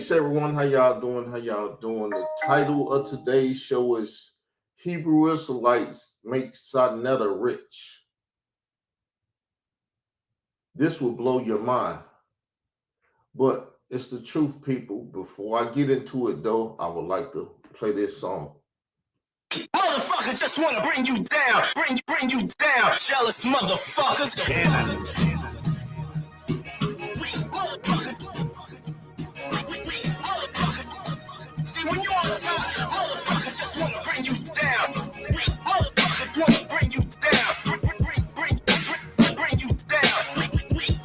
Peace, everyone. How y'all doing? How y'all doing? The title of today's show is Hebrew Israelites Make Sarnetta Rich. This will blow your mind, but it's the truth, people. Before I get into it, though, I would like to play this song. Motherfuckers just want to bring you down, bring you down, jealous motherfuckers. See, when you on top, motherfuckers just want to bring you down. Motherfuckers want to bring you down, bring you down.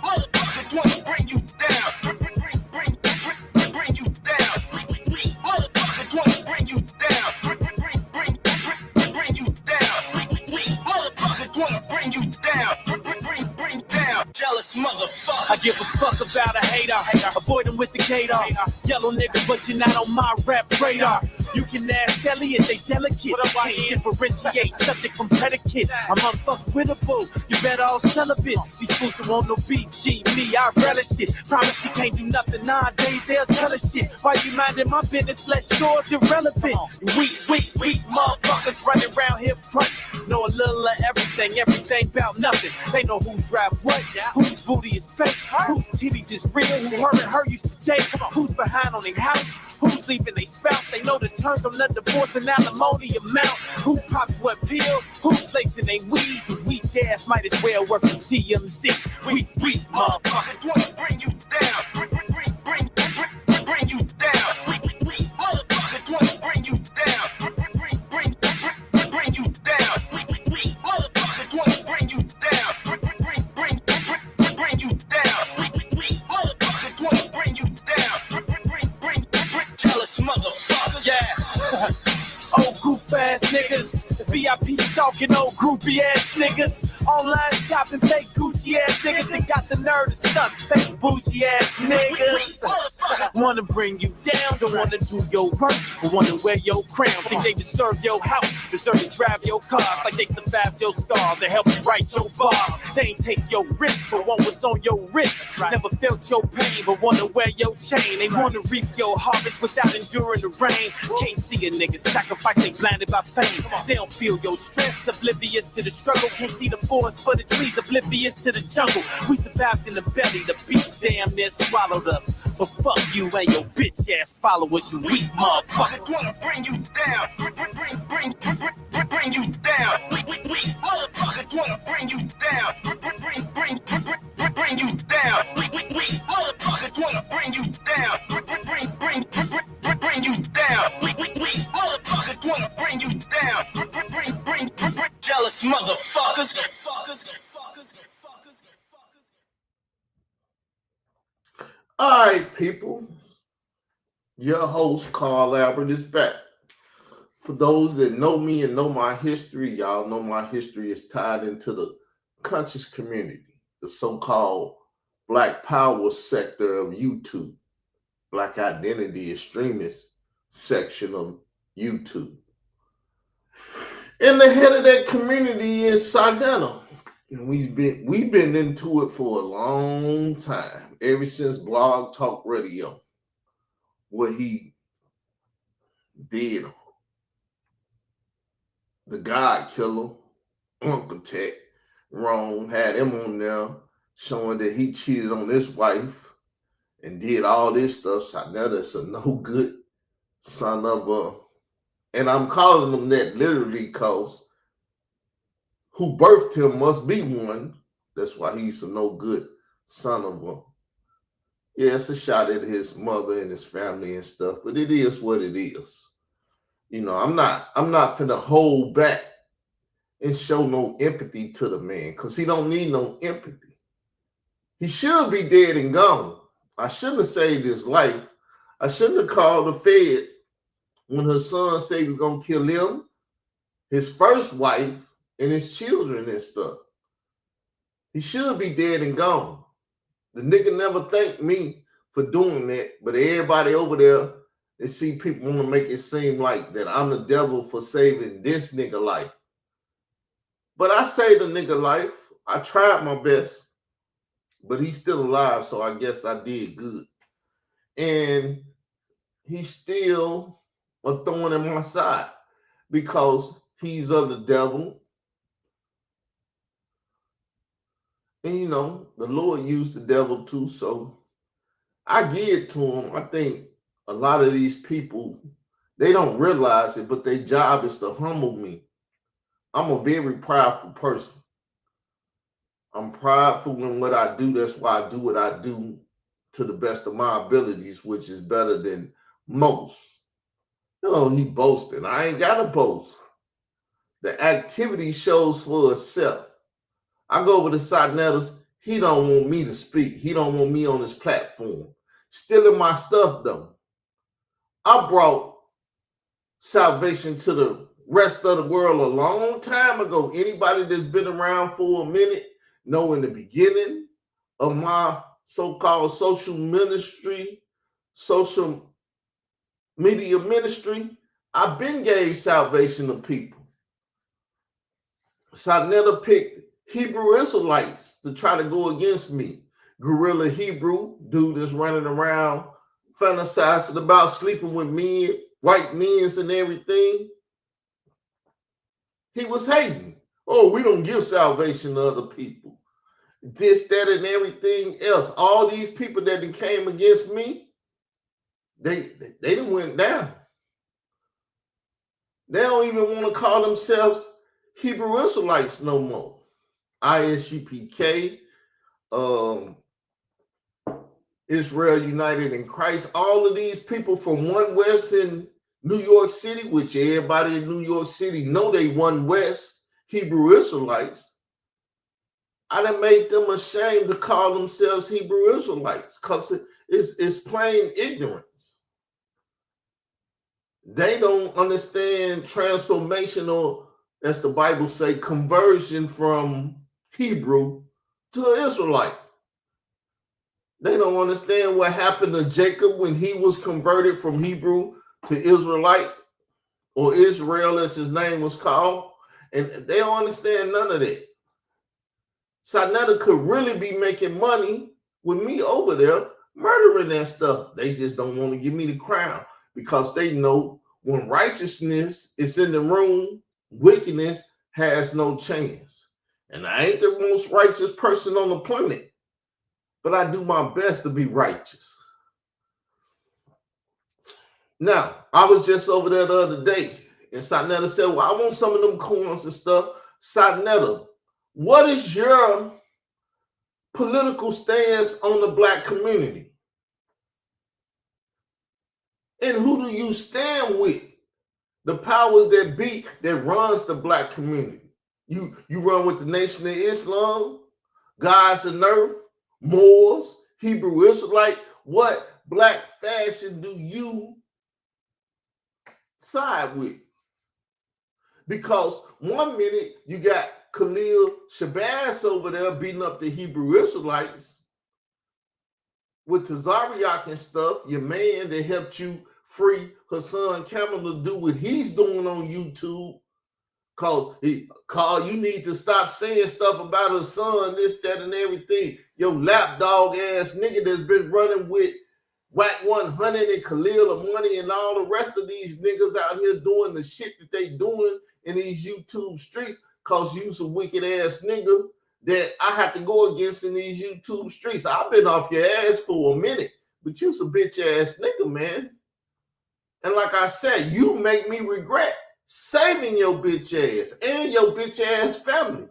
Motherfuckers want to bring you down, bring you down. Motherfuckers want to bring you down, bring you down. Motherfuckers want to bring you down, bring down. Jealous motherfucker. I give a fuck about a hater. Avoid him with the gator. Yellow nigga, but you're not on my rap radar. You can ask Elliot, they delicate. Can't differentiate subject from predicate. I'm unfuckwittable. You better all celibate. These fools don't want no beef. G, me, I relish it. Promise you can't do nothing nowadays. They'll tell us shit. Why you minding my business? Let yours irrelevant. Weak motherfuckers running around here front. Know a little of everything about nothing. They know who drive what, whose booty is fake, whose titties is real, who her and her used to date, who's behind on their house, who's leaving their spouse. They know the terms on the divorce and alimony amount. Who pops what pill, who's lacing they weed. You weak ass might as well work for TMZ. Weak motherfucker. Want to bring you down, bring you down. Motherfuckers want to bring you down, bring you down. Motherfuckers want to bring you down, bring you down. Motherfuckers want to bring you down, bring jealous motherfuckers. Yeah. Old goof ass niggas. VIP stalking old groupie ass niggas. Online shopping fake Gucci ass niggas. They got the nerve to stunt fake bougie ass niggas. Wanna bring you down, don't wanna do your work, but wanna wear your crown. Think they deserve your house, deserve to drive your cars, like they survived your scars and help you write your bars. They ain't take your risk, but want what's on your wrist. Never felt your pain, but wanna wear your chain. They wanna reap your harvest without enduring the rain. Can't see a nigga sacrifice, they blinded by fame. They don't feel your stress, oblivious to the struggle. Can't see the forest for the trees, oblivious to the jungle. We survived in the belly, the beast damn near swallowed us. So fuck you and your bitch ass followers, you weak motherfucker. Wanna bring you down, bring you down. Motherfuckers wanna bring you down, bring you down. Motherfuckers wanna bring you down, bring you down. Motherfuckers wanna bring you down, bring jealous motherfuckers. All right, people. Your host, Carl Albert, is back. For those that know me and know my history, y'all know my history is tied into the conscious community, the so-called Black Power sector of YouTube, Black Identity Extremist section of YouTube. And the head of that community is Sarnetta. And we've been into it for a long time, ever since Blog Talk Radio, what he did. The God Killer, Uncle Tech, Rome, had him on there showing that he cheated on his wife and did all this stuff. Sarnetta's a no good son of a, and I'm calling him that literally because who birthed him must be one. That's why he's a no good son of a. Yeah, it's a shot at his mother and his family and stuff, but it is what it is. You know, I'm not finna hold back and show no empathy to the man because he don't need no empathy. He should be dead and gone. I shouldn't have saved his life. I shouldn't have called the feds when her son said he was gonna kill him, his first wife, and his children and stuff. He should be dead and gone. The nigga never thanked me for doing that, but everybody over there, they see people want to make it seem like that I'm the devil for saving this nigga life. But I saved a nigga life. I tried my best, but he's still alive, so I guess I did good. And he's still a thorn in my side because he's of the devil. And you know, the Lord used the devil too, so I give it to him. I think a lot of these people, they don't realize it, but their job is to humble me. I'm a very prideful person. I'm prideful in what I do. That's why I do what I do to the best of my abilities, which is better than most. You know, he boasting. I ain't got to boast. The activity shows for itself. I go over to Satnetta's. He don't want me to speak. He don't want me on his platform. Stealing my stuff, though. I brought salvation to the rest of the world a long time ago. Anybody that's been around for a minute know in the beginning of my so-called social media ministry, I've been gave salvation to people. Satnetta picked Hebrew Israelites to try to go against me. Guerrilla Hebrew, dude that's running around fantasizing about sleeping with men, white men and everything. He was hating. Oh, we don't give salvation to other people. This, that, and everything else. All these people that came against me, they done went down. They don't even want to call themselves Hebrew Israelites no more. ISUPK, Israel United in Christ, all of these people from One West in New York City, which everybody in New York City know they One West Hebrew Israelites, I done made them ashamed to call themselves Hebrew Israelites because it's plain ignorance. They don't understand transformation, or as the Bible say, conversion from Hebrew to Israelite. They don't understand what happened to Jacob when he was converted from Hebrew to Israelite, or Israel as his name was called. And they don't understand none of that. Satnetta could really be making money with me over there murdering that stuff. They just don't want to give me the crown because they know when righteousness is in the room, wickedness has no chance. And I ain't the most righteous person on the planet, but I do my best to be righteous. Now, I was just over there the other day, and Satnetta said, well, I want some of them coins and stuff. Satnetta, what is your political stance on the black community? And who do you stand with? The powers that be that runs the black community. You run with the Nation of Islam, Gods of Earth, Moors, Hebrew Israelite. What black fashion do you side with? Because one minute you got Khalil Shabazz over there beating up the Hebrew Israelites with Tazariak and stuff, your man that helped you free Hassan Campbell to do what he's doing on YouTube. Cause you need to stop saying stuff about Hassan, this, that, and everything. Your lapdog ass nigga that's been running with Whack 100 and Khalil Money and all the rest of these niggas out here doing the shit that they doing in these YouTube streets, cause you's a wicked ass nigga that I have to go against in these YouTube streets. I've been off your ass for a minute, but you's a bitch ass nigga, man. And like I said, you make me regret saving your bitch ass and your bitch ass family.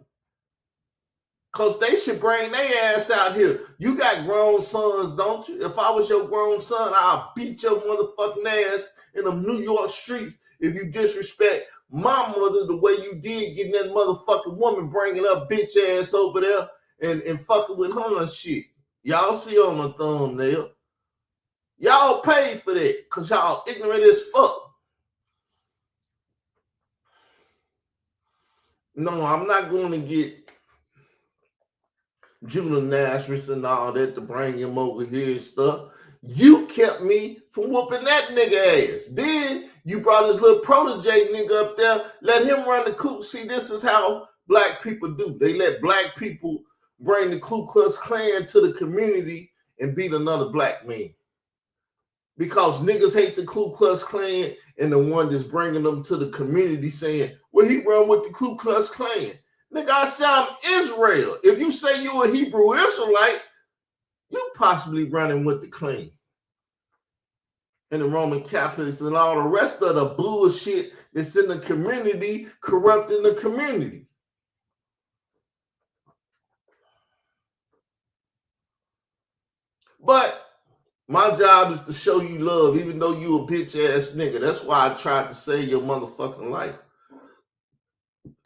Because they should bring their ass out here. You got grown sons, don't you? If I was your grown son, I'll beat your motherfucking ass in the New York streets if you disrespect my mother the way you did getting that motherfucking woman bringing up bitch ass over there and fucking with her and shit. Y'all see on the thumbnail. Y'all paid for that because y'all ignorant as fuck. No, I'm not going to get Judah Nazareth and all that to bring him over here and stuff. You kept me from whooping that nigga ass. Then you brought his little protege nigga up there, let him run the coop. See, this is how black people do. They let black people bring the Ku Klux Klan to the community and beat another black man. because niggas hate the Ku Klux Klan, and the one that's bringing them to the community saying, well, he run with the Ku Klux Klan. Nigga, I say I'm Israel. If you say you a Hebrew Israelite, you possibly running with the Klan and the Roman Catholics and all the rest of the bullshit that's in the community, corrupting the community. But my job is to show you love, even though you a bitch ass nigga. That's why I tried to save your motherfucking life.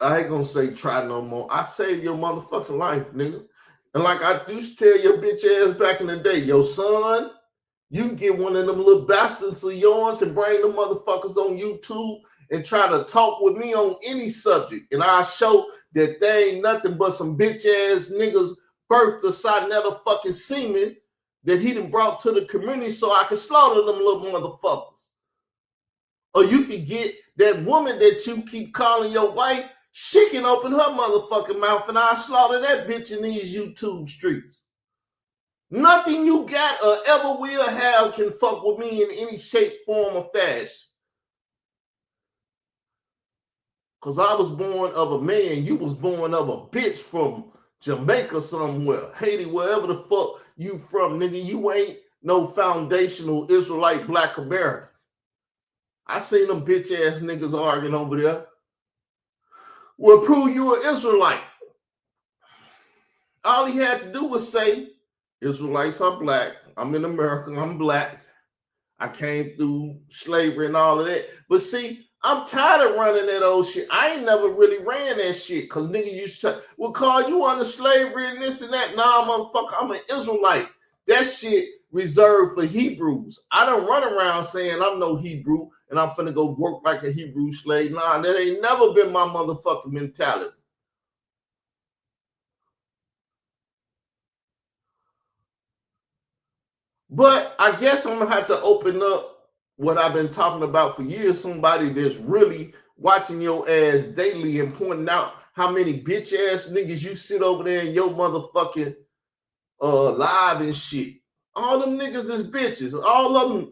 I ain't gonna say try no more. I saved your motherfucking life, nigga. And like I used to tell your bitch ass back in the day, your son, you get one of them little bastards of yours and bring them motherfuckers on YouTube and try to talk with me on any subject. And I show that they ain't nothing but some bitch ass niggas birthed the Sinetta fucking semen that he done brought to the community so I can slaughter them little motherfuckers. Or you can get that woman that you keep calling your wife, she can open her motherfucking mouth and I'll slaughter that bitch in these YouTube streets. Nothing you got or ever will have can fuck with me in any shape, form, or fashion. Because I was born of a man, you was born of a bitch from Jamaica somewhere, Haiti, wherever the fuck you from, nigga. You ain't no foundational Israelite black American. I seen them bitch ass niggas arguing over there. Well, prove you an Israelite. All he had to do was say, Israelites are black. I'm in America. I'm black. I came through slavery and all of that. But see, I'm tired of running that old shit. I ain't never really ran that shit because nigga used to, well, call you under slavery and this and that. Nah, motherfucker, I'm an Israelite. That shit reserved for Hebrews. I don't run around saying I'm no Hebrew and I'm finna go work like a Hebrew slave. Nah, that ain't never been my motherfucking mentality. But I guess I'm gonna have to open up what I've been talking about for years. Somebody that's really watching your ass daily and pointing out how many bitch ass niggas you sit over there in your motherfucking live and shit. All them niggas is bitches. All of them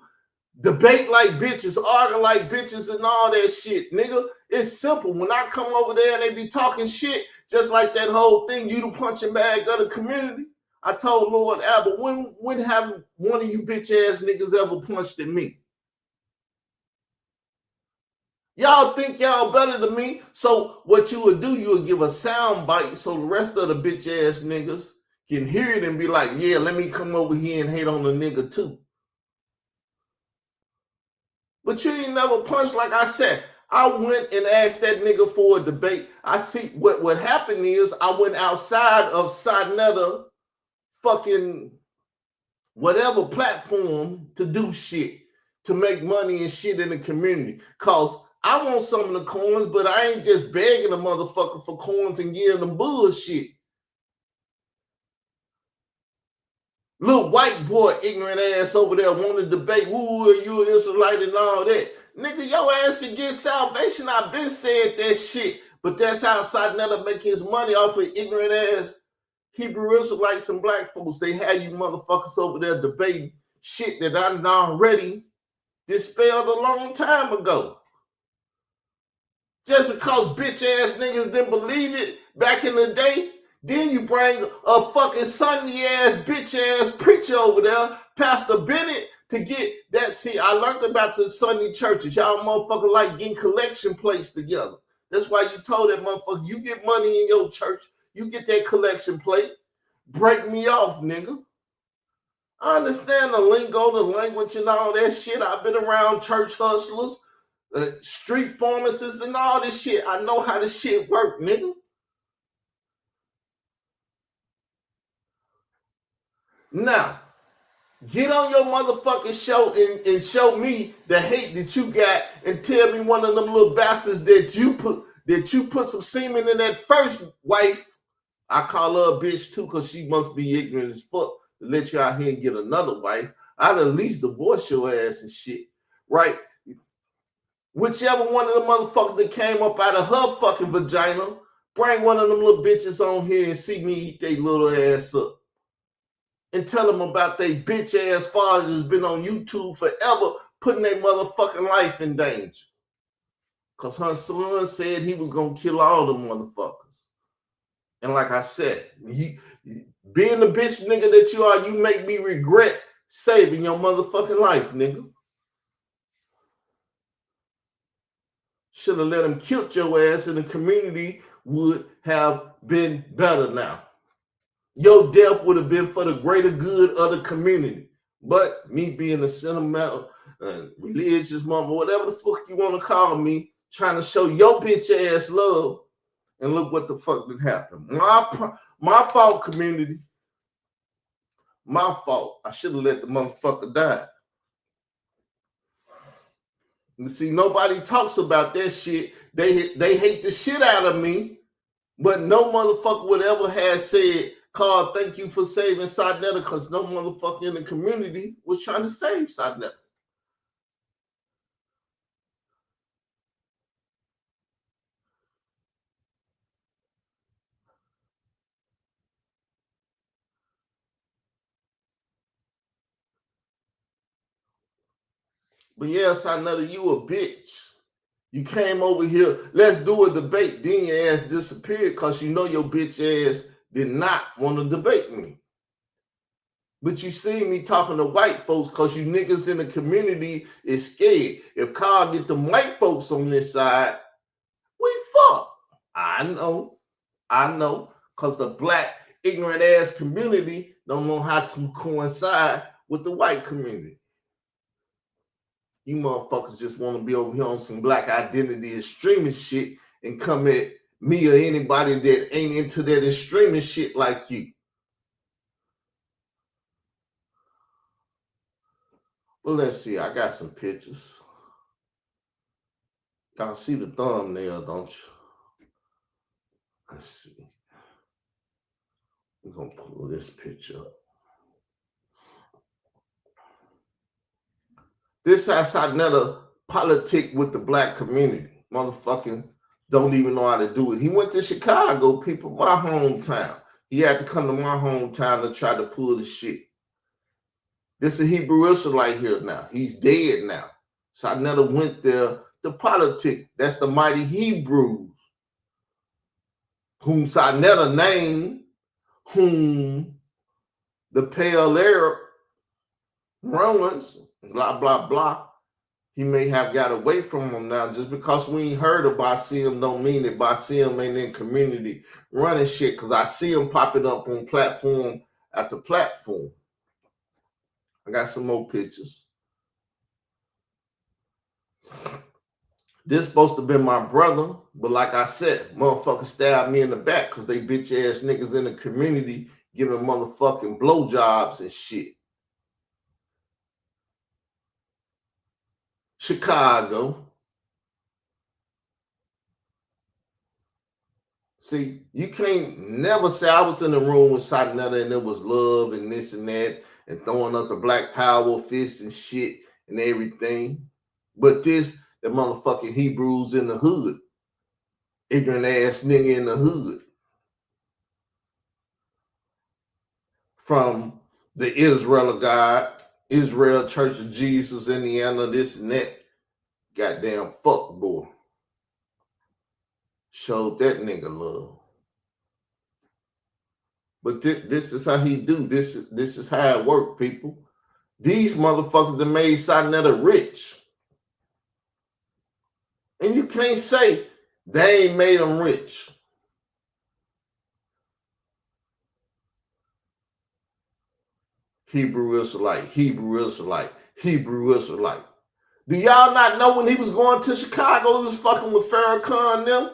debate like bitches, argue like bitches, and all that shit, nigga. It's simple. When I come over there and they be talking shit, just like that whole thing, you the punching bag of the community. I told Lord Abba, when have one of you bitch ass niggas ever punched at me? Y'all think y'all better than me, so what you would do, you would give a sound bite so the rest of the bitch ass niggas can hear it and be like, yeah, let me come over here and hate on the nigga too. But you ain't never punched. Like I said, I went and asked that nigga for a debate. I see what happened is I went outside of Sinetta fucking whatever platform to do shit, to make money and shit in the community. Cause I want some of the coins, but I ain't just begging a motherfucker for coins and giving them bullshit. Little white boy, ignorant ass over there want to debate, who are you an Israelite and all that. Nigga, your ass can get salvation. I've been said that shit. But that's how Sinetta make his money off of ignorant ass Hebrew Israelites and black folks. They had you motherfuckers over there debating shit that I already dispelled a long time ago. Just because bitch ass niggas didn't believe it back in the day, then you bring a fucking Sunday ass bitch ass preacher over there, Pastor Bennett, to get that. See, I learned about the Sunday churches. Y'all motherfucker like getting collection plates together. That's why you told that motherfucker, you get money in your church, you get that collection plate. Break me off, nigga. I understand the lingo, the language, and all that shit. I've been around church hustlers, street pharmacists, and all this shit. I know how this shit work, nigga. Now, get on your motherfucking show and show me the hate that you got and tell me one of them little bastards that you put some semen in that first wife. I call her a bitch too because she must be ignorant as fuck to let you out here and get another wife. I'd at least divorce your ass and shit, right? Whichever one of the motherfuckers that came up out of her fucking vagina, bring one of them little bitches on here and see me eat their little ass up. and tell them about their bitch ass father that's been on YouTube forever putting their motherfucking life in danger. Because her son said he was going to kill all them motherfuckers. And like I said, being the bitch nigga that you are, you make me regret saving your motherfucking life, nigga. Should have let him kill your ass, and the community would have been better now. Your death would have been for the greater good of the community. But me being a sentimental, religious mama, whatever the fuck you want to call me, trying to show your bitch ass love, and look what the fuck did happen. My fault, community. My fault. I should have let the motherfucker die. You see, nobody talks about that shit. They hate the shit out of me, but no motherfucker would ever have said, Carl, thank you for saving Sadnetta, because no motherfucker in the community was trying to save Sadnetta. But yeah, Sadnetta, you a bitch. You came over here, let's do a debate. Then your ass disappeared because you know your bitch ass did not want to debate me. But you see me talking to white folks because you niggas in the community is scared. If Carl get the white folks on this side, we fuck. I know, because the black ignorant ass community don't know how to coincide with the white community. You motherfuckers just want to be over here on some black identity extremist shit and come at me or anybody that ain't into that extremist shit like you. Well, let's see. I got some pictures. Y'all see the thumbnail, don't you? Let's see. We're going to pull this picture up. This has another politic with the black community. Motherfucking don't even know how to do it. He went to Chicago, people, my hometown. He had to come to my hometown to try to pull the shit. This is a Hebrew Israelite here now. He's dead now. So I never went there to politic. That's the mighty Hebrews, whom Sinetta named, whom the pale Arab Romans, blah, blah, blah. He may have got away from them now. Just because we ain't heard of Basim don't mean that Basim ain't in community running shit, because I see him popping up on platform after platform. I got some more pictures. This supposed to be my brother, but like I said, motherfuckers stabbed me in the back because they bitch ass niggas in the community giving motherfucking blowjobs and shit. Chicago. See, you can't never say I was in the room with Satinetta and it was love and this and that and throwing up the black power fists and shit and everything. But this, the motherfucking Hebrews in the hood. Ignorant ass nigga in the hood. From the Israel of God, Israel Church of Jesus, Indiana, this and that. Goddamn fuck boy. Showed that nigga love. But this is how he do. This is how it work, people. These motherfuckers that made Satinetta rich. And you can't say they ain't made them rich. Hebrew Israelite, Hebrew Israelite, Hebrew Israelite. Do y'all not know when he was going to Chicago, he was fucking with Farrakhan them?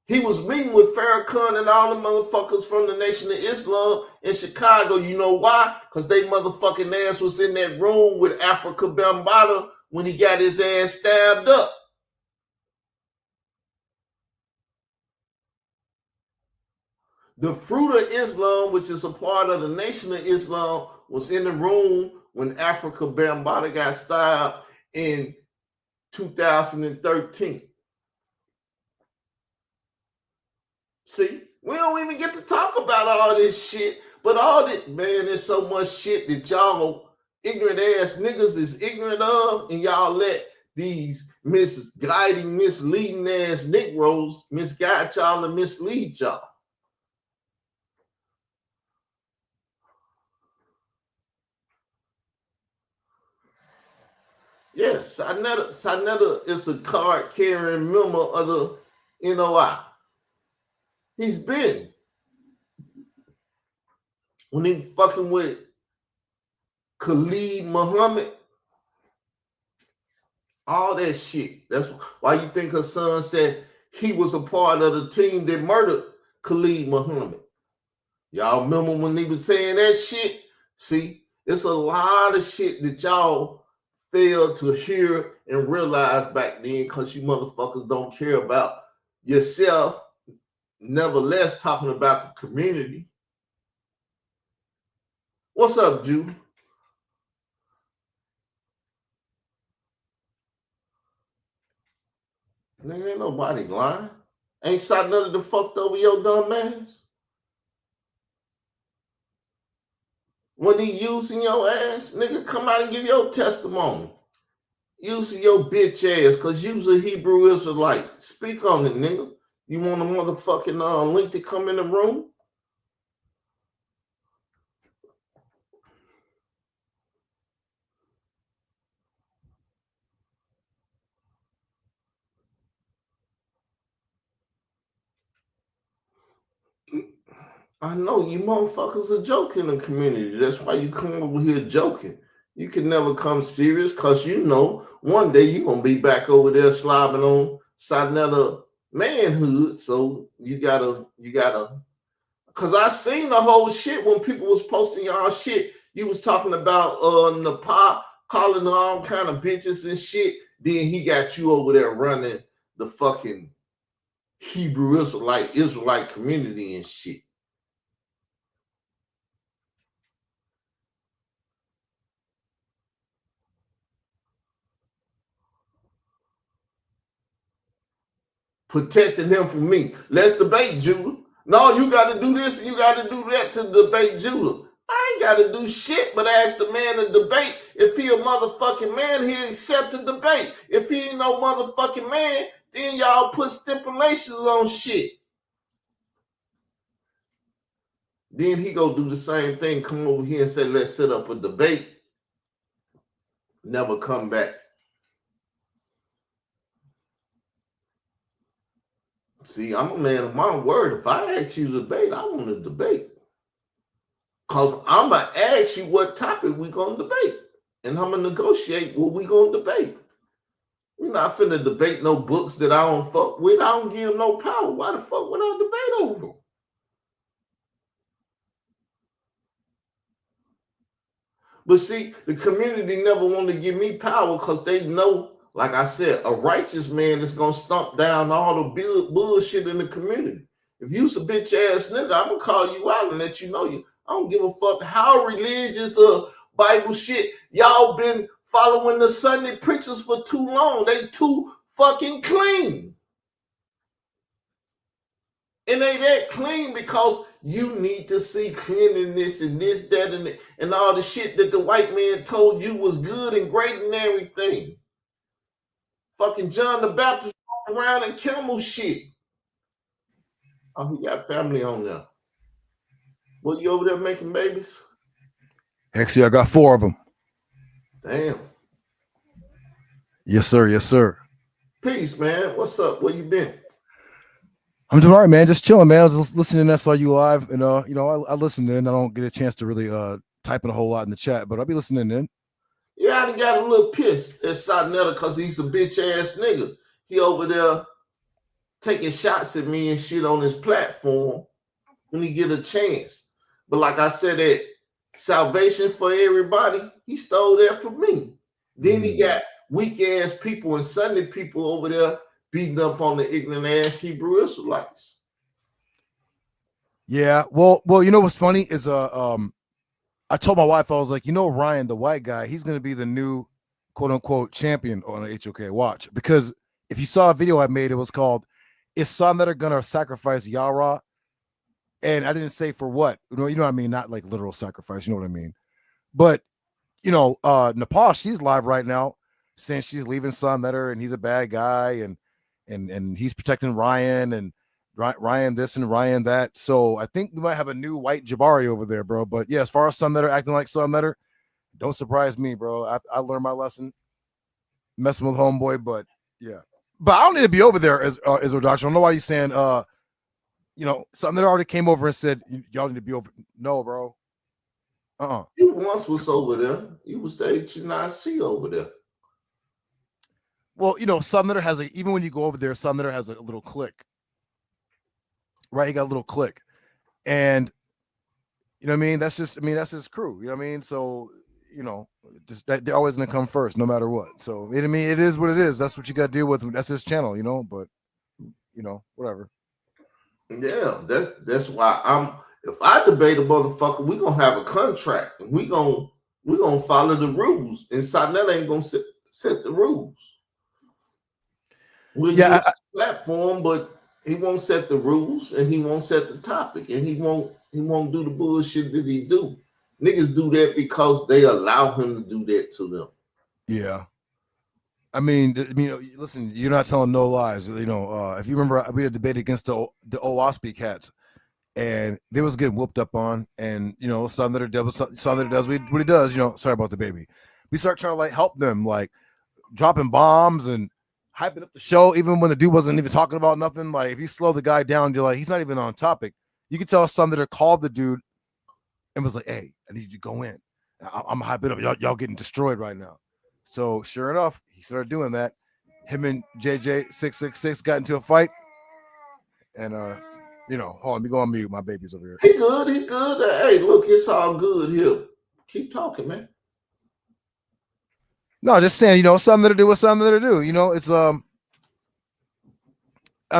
He was meeting with Farrakhan and all the motherfuckers from the Nation of Islam in Chicago. You know why? Because they motherfucking ass was in that room with Africa Bambaataa when he got his ass stabbed up. The Fruit of Islam, which is a part of the Nation of Islam, was in the room when Africa Bambaataa got stabbed in 2013. See, we don't even get to talk about all this shit, But all that, man, there's so much shit that y'all ignorant ass niggas is ignorant of, and y'all let these misguiding, misleading ass Negroes misguide y'all and mislead y'all. Yes, Sanetta is a card carrying member of the NOI. He's been. When he fucking with Khalid Muhammad, all that shit. That's why you think her son said he was a part of the team that murdered Khalid Muhammad. Y'all remember when he was saying that shit? See, it's a lot of shit that y'all failed to hear and realize back then because you motherfuckers don't care about yourself, nevertheless talking about the community. What's up, Jew? Nigga, ain't nobody lying. Ain't shot none of the fucked over your dumb ass. When he using your ass, nigga, come out and give your testimony. Using your bitch ass, cause you's a Hebrew Israelite. Speak on it, nigga. You want a motherfucking link to come in the room? I know you motherfuckers are joking in the community. That's why you come over here joking. You can never come serious because you know one day you're gonna be back over there slobbing on Sanetta manhood. So you gotta because I seen the whole shit when people was posting y'all shit. You was talking about Nepal calling all kind of bitches and shit. Then he got you over there running the fucking Hebrew Israelite community and shit. Protecting him from me. Let's debate Judah. No, you got to do this and you got to do that to debate Judah. I ain't got to do shit but ask the man to debate. If he a motherfucking man, he accept the debate. If he ain't no motherfucking man, then y'all put stipulations on shit. Then he go do the same thing, come over here and say, let's set up a debate. Never come back. See, I'm a man of my word. If I ask you to debate, I want to debate. Because I'm going to ask you what topic we going to debate. And I'm going to negotiate what we going to debate. We're not finna debate no books that I don't fuck with. I don't give no power. Why the fuck would I debate over them? But see, the community never want to give me power because they know, like I said, a righteous man is going to stomp down all the bullshit in the community. If you's a bitch ass nigga, I'm going to call you out and let you know you. I don't give a fuck how religious or Bible shit. Y'all been following the Sunday preachers for too long. They too fucking clean. And they that clean because you need to see cleanliness and this, that, and all the shit that the white man told you was good and great and everything. Fucking John the Baptist walking around in camel shit. Oh, he got family on there. What, you over there making babies? Actually, I got 4 of them. Damn. Yes, sir. Yes, sir. Peace, man. What's up? Where you been? I'm doing all right, man. Just chilling, man. I was listening to SRU Live, and I listened in. I don't get a chance to really type in a whole lot in the chat, but I'll be listening in. Yeah, I got a little pissed at Sanetta because he's a bitch ass nigga. He over there taking shots at me and shit on his platform when he get a chance. But like I said, that Salvation for Everybody, he stole that from me. Then he got weak ass people and Sunday people over there beating up on the ignorant ass Hebrew Israelites. Yeah, well, you know what's funny is I told my wife, I was like, Ryan, the white guy, he's gonna be the new quote unquote champion on the HOK watch. Because if you saw a video I made, it was called "Is Sanetta gonna sacrifice Yara?" And I didn't say for what. You know what I mean? Not like literal sacrifice. You know what I mean? But Nepal, she's live right now saying she's leaving Son Letter and he's a bad guy and he's protecting Ryan and Ryan this and Ryan that. So I think we might have a new white Jabari over there, bro. But yeah, as far as Son Letter acting like Son Letter, don't surprise me, bro. I learned my lesson messing with homeboy, but yeah. But I don't need to be over there as Doctor. I don't know why you're saying something that already came over and said y'all need to be over. No, bro. You once was over there. You was the HNIC over there. Well, Sumner has even when you go over there, Sumner has a little click. Right? He got a little click. And you know what I mean? That's his crew. You know what I mean? So, just that they're always gonna come first, no matter what. So it is what it is. That's what you gotta deal with. That's his channel, but whatever. Yeah, that's why if I debate a motherfucker, we gonna have a contract and we gonna follow the rules. And Sonetta ain't gonna set the rules. We'll use a platform, but he won't set the rules and he won't set the topic and he won't do the bullshit that he do. Niggas do that because they allow him to do that to them. Yeah. I mean, listen, you're not telling no lies. If you remember, we had a debate against the OWASP cats, and they was getting whooped up on. And son that does what he does. Sorry about the baby. We start trying to like help them, like dropping bombs and hyping up the show, even when the dude wasn't even talking about nothing. Like if you slow the guy down, you're like he's not even on topic. You can tell son that called the dude and was like, "Hey, I need you to go in. I'm hyping up. Y'all getting destroyed right now." So sure enough, he started doing that. Him and JJ666 got into a fight. And hold on, let me go on mute. My baby's over here. He good. Hey, look, it's all good here. Keep talking, man. No, just saying, something to do with something to do. It's I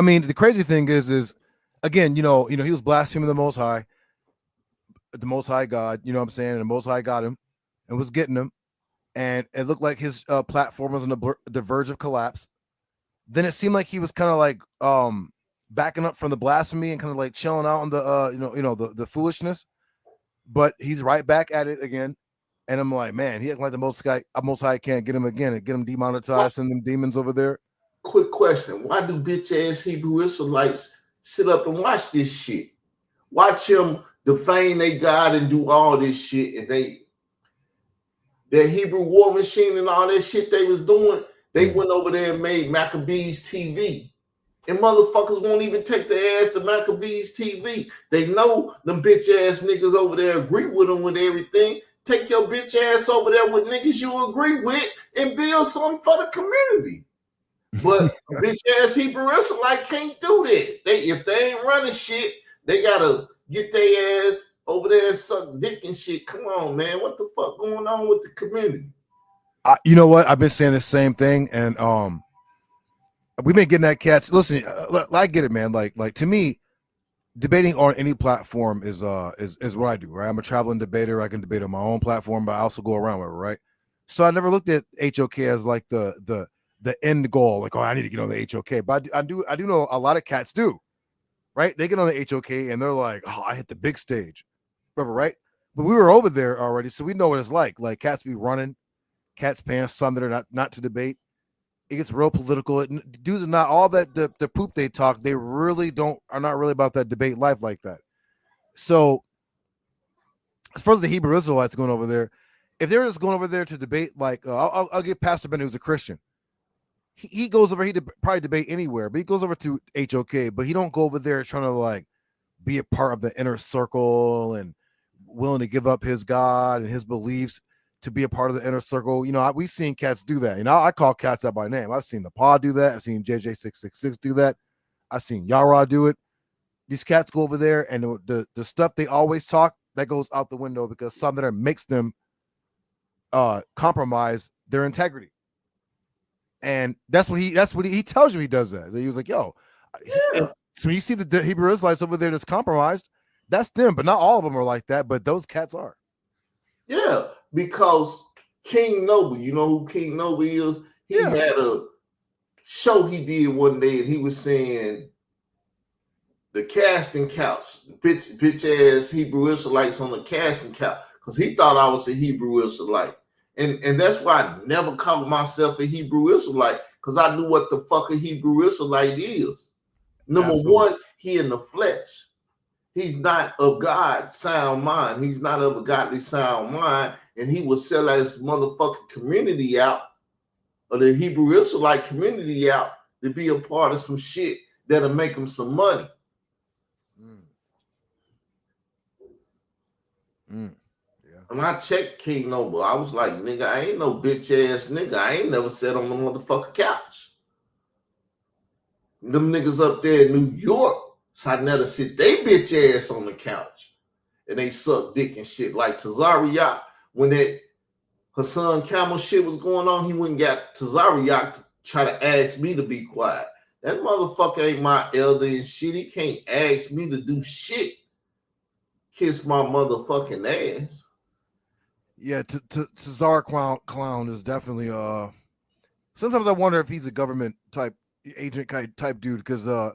mean, the crazy thing is again, he was blaspheming the Most High God, you know what I'm saying? And the Most High got him and was getting him. And it looked like his platform was on the verge of collapse. Then it seemed like he was kind of like backing up from the blasphemy and kind of like chilling out on the the foolishness. But he's right back at it again. And I'm like, man, he acting like the Most High can't get him again and get him demonetized, send them demons over there. Quick question: why do bitch ass Hebrew Israelites sit up and watch this shit? Watch him defame their God and do all this shit, and that Hebrew war machine and all that shit they was doing, they went over there and made Maccabees TV. And motherfuckers won't even take their ass to Maccabees TV. They know them bitch ass niggas over there agree with them with everything. Take your bitch ass over there with niggas you agree with and build something for the community. But bitch ass Hebrew Israelite can't do that. If they ain't running shit, they gotta get their ass over there and suck dick and shit. Come on, man. What the fuck going on with the community? You know what? I've been saying the same thing, and we've been getting that cats. Listen, I get it, man. Like to me, debating on any platform is what I do, right? I'm a traveling debater. I can debate on my own platform, but I also go around with it, right? So I never looked at HOK as like the end goal, like, oh, I need to get on the HOK. But I do know a lot of cats do, right? They get on the HOK and they're like, oh, I hit the big stage. Remember, right? But we were over there already, so we know what it's like. Like cats be running, cats paying some that are not to debate. It gets real political. Dudes are not all that the poop they talk. They really are not really about that debate life like that. So as far as the Hebrew Israelites going over there, if they're just going over there to debate, like I'll give Pastor Ben, who's a Christian. He goes over. He'd probably debate anywhere, but he goes over to HOK. But he don't go over there trying to like be a part of the inner circle and willing to give up his God and his beliefs to be a part of the inner circle. We've seen cats do that. I call cats out by name. I've seen the Pod do that. I've seen JJ666 do that. I've seen Yara do it. These cats go over there, and the stuff they always talk, that goes out the window because something makes them compromise their integrity. And that's what he tells you he does that. He was like, yo. Yeah. So when you see the Hebrew Israelites over there that's compromised, that's them, but not all of them are like that, but those cats are. Yeah, because King Noble, you know who King Noble is? He had a show he did one day, and he was saying the casting couch, bitch ass Hebrew Israelites on the casting couch, because he thought I was a Hebrew Israelite. And that's why I never called myself a Hebrew Israelite, because I knew what the fuck a Hebrew Israelite is. Number Absolutely. one, he in the flesh. He's not of God sound mind. He's not of a godly sound mind. And he will sell his motherfucking community out, or the Hebrew Israelite community out, to be a part of some shit that'll make him some money. Yeah. And I checked King Noble. I was like, nigga, I ain't no bitch ass nigga. I ain't never sat on the motherfucking couch. Them niggas up there in New York, so I never sit they bitch ass on the couch. And they suck dick and shit. Like Tazariak, when that Hassan Camel shit was going on, he went and got Tazariak to try to ask me to be quiet. That motherfucker ain't my elder and shit. He can't ask me to do shit. Kiss my motherfucking ass. Yeah, Cesar Clown is definitely sometimes I wonder if he's a government type agent type dude, because I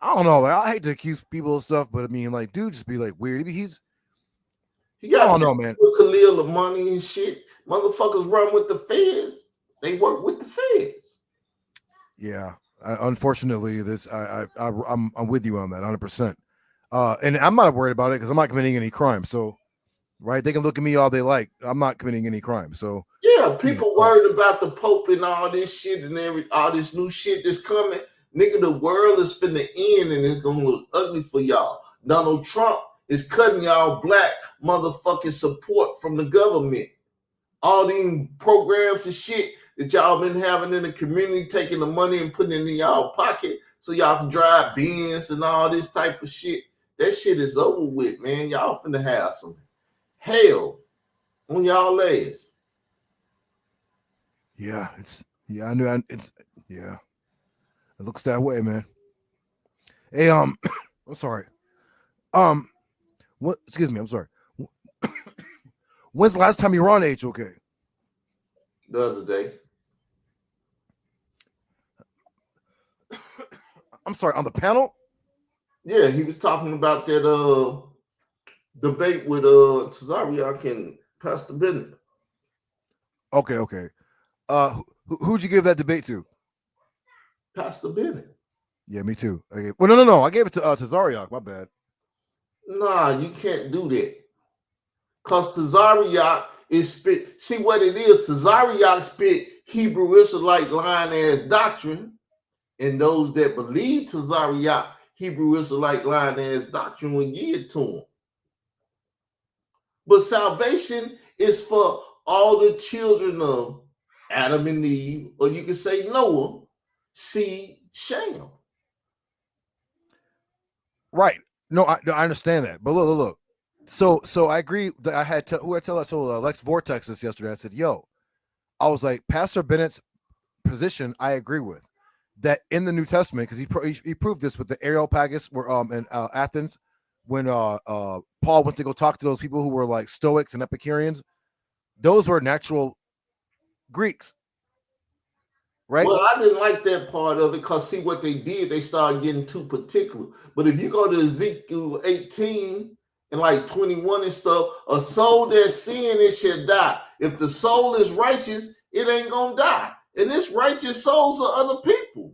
don't know, like, I hate to accuse people of stuff, but I mean, like, dude just be like weird. He got I don't know, man. Khalil the money and shit. Motherfuckers run with the feds. They work with the feds. Yeah, unfortunately, I'm with you on that 100%. And I'm not worried about it because I'm not committing any crime. So, right, they can look at me all they like. I'm not committing any crime. So, yeah, people worried about the Pope and all this shit and all this new shit that's coming. Nigga, the world is finna end and it's gonna look ugly for y'all. Donald Trump is cutting y'all black motherfucking support from the government. All these programs and shit that y'all been having in the community, taking the money and putting it in y'all pocket so y'all can drive Benz and all this type of shit. That shit is over with, man. Y'all finna have some hell on y'all ass. Yeah, I knew it's yeah. It looks that way, man. Hey, I'm sorry. What? Excuse me. I'm sorry. When's the last time you were on HOK? The other day. I'm sorry, on the panel? Yeah, he was talking about that debate with Tazariak and Pastor Bennett. Okay. Who'd you give that debate to? Pastor Bennett. Yeah, me too. Okay. Well, no. I gave it to Tazariak. My bad. Nah, you can't do that. Because Tazariak is spit. See what it is? Tazariak spit Hebrew Israelite line ass doctrine, and those that believe Tazariak Hebrew Israelite line ass doctrine will give it to him. But salvation is for all the children of Adam and Eve, or you can say Noah, seed, Shem. Right. No, I understand that. But look. So I agree that I had I told Lex Vortex this yesterday. I said, yo, I was like, Pastor Bennett's position, I agree with. That in the New Testament, because he proved this with the Areopagus where in Athens, when Paul went to go talk to those people who were like Stoics and Epicureans, those were natural Greeks. Right? Well, I didn't like that part of it because see what they did, they started getting too particular. But if you go to Ezekiel 18 and like 21 and stuff, a soul that's sin, it shall die. If the soul is righteous, it ain't gonna die. And this righteous souls are other people.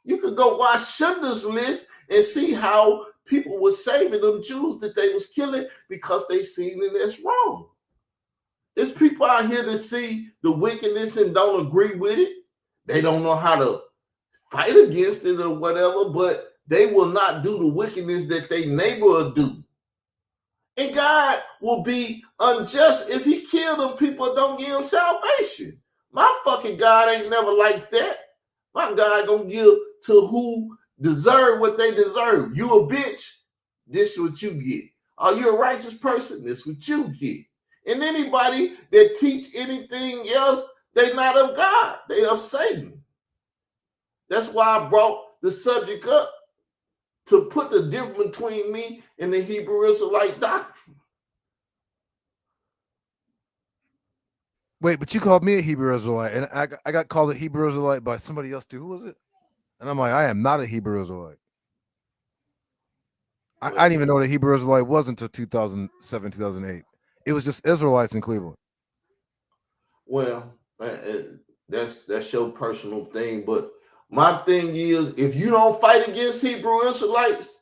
You could go watch Schindler's List and see how people were saving them Jews that they was killing because they seen it as wrong. There's people out here that see the wickedness and don't agree with it. They don't know how to fight against it or whatever, but they will not do the wickedness that their neighbor will do. And God will be unjust if he kill them people, don't give them salvation. My fucking God ain't never like that. My God gonna give to who deserve what they deserve. You a bitch, this is what you get. Are you a righteous person? This is what you get. And anybody that teach anything else, they not of God. They of Satan. That's why I brought the subject up, to put the difference between me and the Hebrew Israelite doctrine. Wait, but you called me a Hebrew Israelite, and I got called a Hebrew Israelite by somebody else too. Who was it? And I'm like, I am not a Hebrew Israelite. I didn't even know that Hebrew Israelite was until 2007, 2008. It was just Israelites in Cleveland. Well, that's your personal thing. But my thing is, if you don't fight against Hebrew Israelites,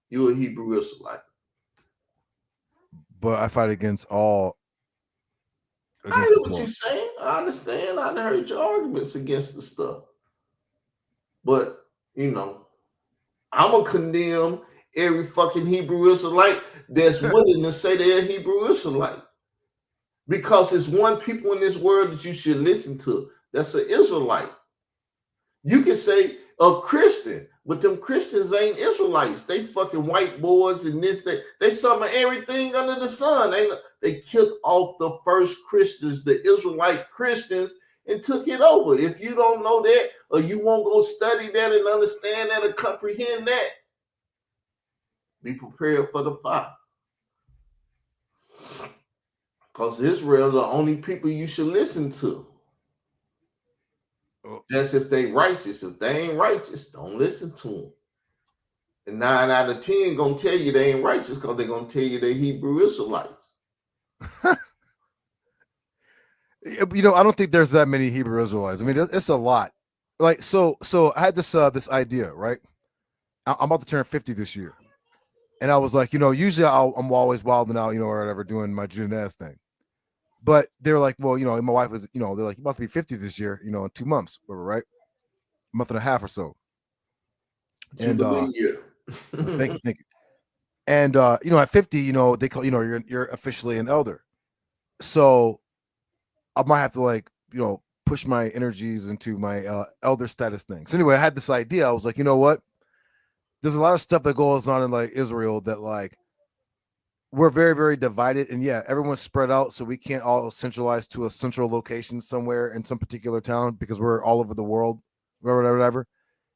you're a Hebrew Israelite. But I fight against I against the hear what poor. you're saying. I understand. I heard your arguments against the stuff. But, you know, I'm going to condemn every fucking Hebrew Israelite that's willing to say they're a Hebrew Israelite. Because it's one people in this world that you should listen to. That's an Israelite. You can say a Christian, but them Christians ain't Israelites. They fucking white boys and this, they some of everything under the sun. They killed off the first Christians, the Israelite Christians, and took it over. If you don't know that, or you won't go study that and understand that or comprehend that, be prepared for the fire. Because Israel are the only people you should listen to. That's if they righteous. If they ain't righteous, don't listen to them. And 9 out of 10 gonna tell you they ain't righteous because they're gonna tell you they Hebrew Israelites. You know, I don't think there's that many Hebrew Israelites. I mean, it's a lot. Like, so I had this idea, right? I'm about to turn 50 this year, and I was like, you know, usually I'm always wilding out, you know, or whatever, doing my June ass thing. But they're like, well, you know, my wife was, you know, they're like, you about to be 50 this year, you know, in 2 months, whatever, right? A month and a half or so. And Jubilee year. thank you. And you know, at 50, you know, they call, you know, you're officially an elder. So I might have to, like, you know, push my energies into my elder status thing. So anyway, I had this idea. I was like, you know what? There's a lot of stuff that goes on in like Israel that like we're very, very divided. And yeah, everyone's spread out. So we can't all centralize to a central location somewhere in some particular town because we're all over the world, whatever.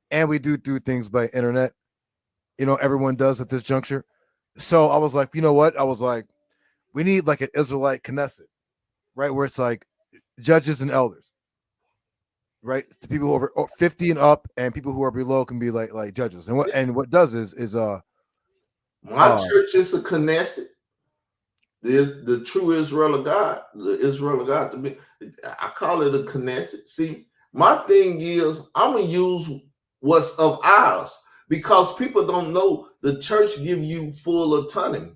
And we do things by internet. You know, everyone does at this juncture. So I was like, you know what? I was like, we need like an Israelite Knesset, right? Where it's like judges and elders, right? To people who are over 50 and up, and people who are below can be like judges. And what does is My church is a Knesset. The true Israel of God, the Israel of God to me. I call it a Knesset. See, my thing is I'm gonna use what's of ours because people don't know the church give you full autonomy.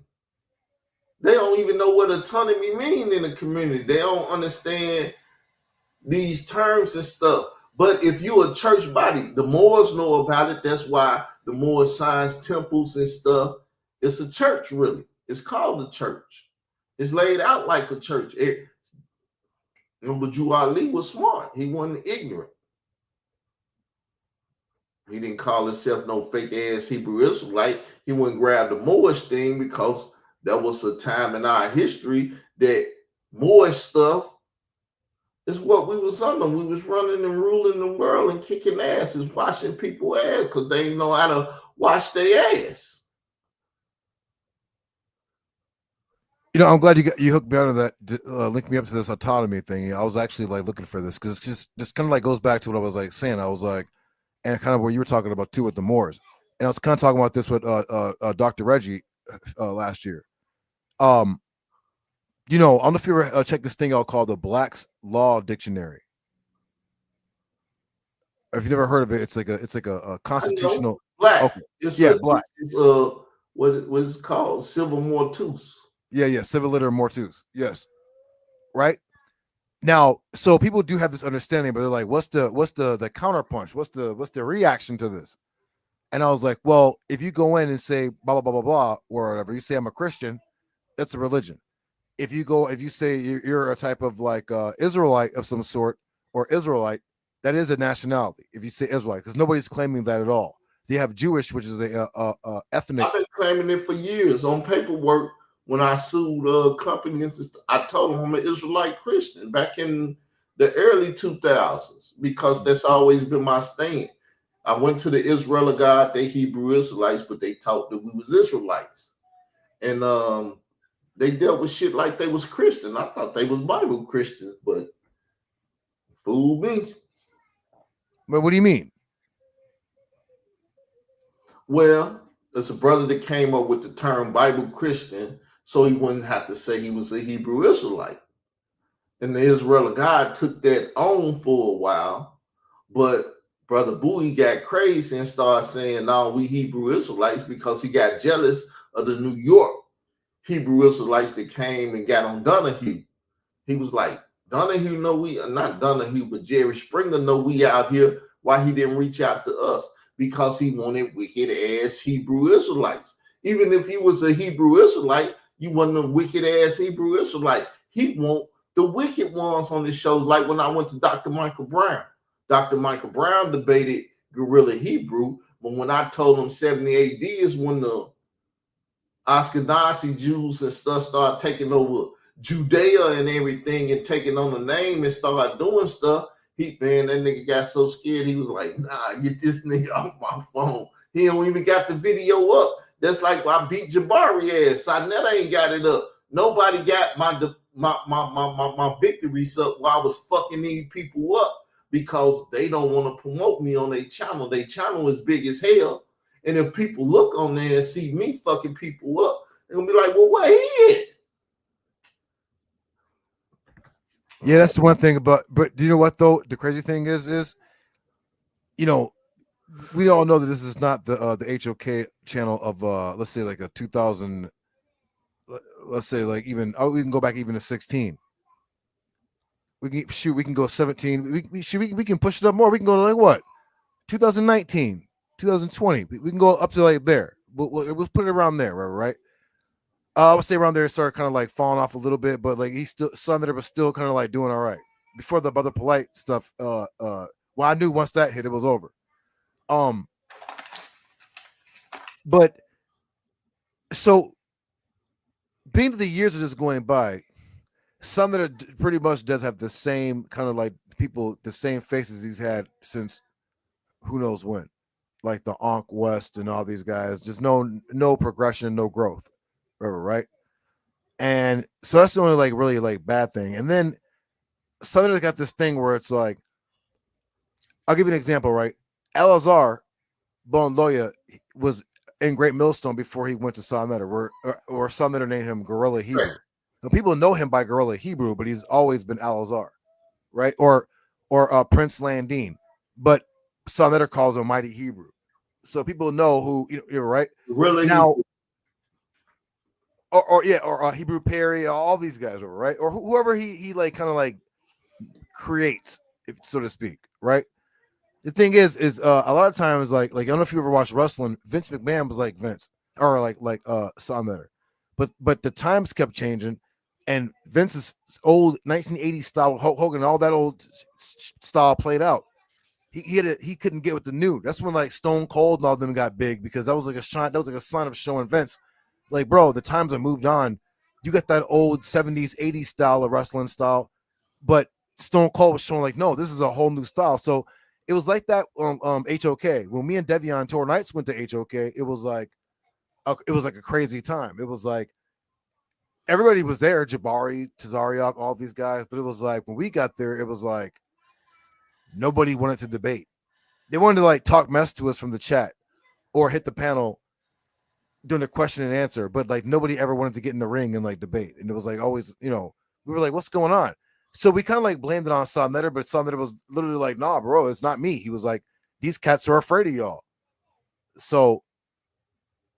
They don't even know what autonomy mean in the community. They don't understand these terms and stuff. But if you're a church body, the Moors know about it. That's why the Moors signs temples and stuff. It's a church, really. It's called a church. It's laid out like a church. But Jew Ali was smart. He wasn't ignorant. He didn't call himself no fake ass Hebrew Israelite. He wouldn't grab the Moorish thing because there was a time in our history that Moorish stuff is what we was under. We was running and ruling the world and kicking asses, washing people ass because they didn't know how to wash their ass. you know, I'm glad you hooked me onto that, linked me up to this autonomy thing. I was actually like looking for this because it's just kind of like goes back to what I was like saying. I was like, and kind of what you were talking about too with the Moors, and I was kind of talking about this with Dr. Reggie last year. You know, I don't know if you ever checked this thing out called the Black's Law Dictionary. If you never heard of it, it's like a I know constitutional. black. Okay, It's yeah, a, black. it's what is called civil mortus. Yeah, civil liter mortuus. Yes, right. Now, so people do have this understanding, but they're like, what's the counterpunch? What's the reaction to this? And I was like, well, if you go in and say blah blah blah blah blah or whatever, you say I'm a Christian, that's a religion. If you say you're a type of like Israelite of some sort or Israelite, that is a nationality. If you say Israelite, because nobody's claiming that at all. They have Jewish, which is a ethnic. I've been claiming it for years on paperwork. When I sued companies, I told them I'm an Israelite Christian back in the early 2000s because that's always been my stand. I went to the Israel of God, they Hebrew Israelites, but they taught that we was Israelites. And they dealt with shit like they was Christian. I thought they was Bible Christians, but fool me. But what do you mean? Well, It's a brother that came up with the term Bible Christian, so he wouldn't have to say he was a Hebrew Israelite. And the Israel of God took that on for a while, but Brother Bowie got crazy and started saying, "No, we Hebrew Israelites," because he got jealous of the New York Hebrew Israelites that came and got on Donahue. He was like, Donahue know we, not Donahue, but Jerry Springer know we out here. Why he didn't reach out to us? Because he wanted wicked ass Hebrew Israelites. Even if he was a Hebrew Israelite, you wasn't a wicked ass Hebrew Israelite. He want the wicked ones on his shows. Like when I went to Dr. Michael Brown. Dr. Michael Brown debated Guerrilla Hebrew, but when I told him 70 AD is when the Ashkenazi Jews and stuff started taking over Judea and everything and taking on the name and started doing stuff. That nigga got so scared, he was like, nah, get this nigga off my phone. He don't even got the video up. That's like I beat Jabari ass. Sinetta ain't got it up. Nobody got my victories up while I was fucking these people up because they don't want to promote me on their channel. Their channel is big as hell. And if people look on there and see me fucking people up, they're gonna be like, well, where he at? Yeah, that's the one thing about, but do you know what though? The crazy thing is, you know, we all know that this is not the HOK channel of let's say like a 2000, let's say like even we can go back even to 16. We can go 17. We can push it up more. We can go to like what 2019, 2020. We can go up to like there. We'll put it around there, right? I would say around there it started kind of like falling off a little bit, but like he's still Sunday was still kind of like doing all right before the other polite stuff. Well, I knew once that hit, it was over. But so being that the years are just going by, Sunday pretty much does have the same kind of like people, the same faces he's had since who knows when, like the Ankh West and all these guys. Just no progression, no growth, right? And so that's the only like really like bad thing. And then Southern's got this thing where it's like, I'll give you an example, right? Elazar Bonloya was in Great Millstone before he went to Sonnetter, or Sonnetter named him Guerrilla Hebrew. Now, people know him by Guerrilla Hebrew, but he's always been Elazar, right? Or Prince Landine, but Sonnetter calls him Mighty Hebrew. So people know who you're right Really now. Or Hebrew Perry, all these guys are right, or whoever he like kind of like creates, so to speak, right? The thing is a lot of times like I don't know if you ever watched wrestling. Vince McMahon was like Vince, or like Sonnetter, but the times kept changing, and Vince's old 1980s style, Hulk Hogan, all that old style played out. He couldn't get with the new. That's when like Stone Cold and all them got big because that was like a sign of showing Vince. Like, bro, the times have moved on. You got that old 70s, 80s style of wrestling style, but Stone Cold was showing like, no, this is a whole new style. So it was like that HOK. When me and Devion Tour Knights went to HOK, it was like a crazy time. It was like everybody was there, Jabari, Tazariak, all these guys, but it was like when we got there, it was like nobody wanted to debate. They wanted to like talk mess to us from the chat or hit the panel doing a question and answer, but like nobody ever wanted to get in the ring and like debate. And it was like always, we were like, what's going on? So we kind of like blamed it on Sonnetter, but Sonnetter was literally like, nah, bro, it's not me. He was like, these cats are afraid of y'all. So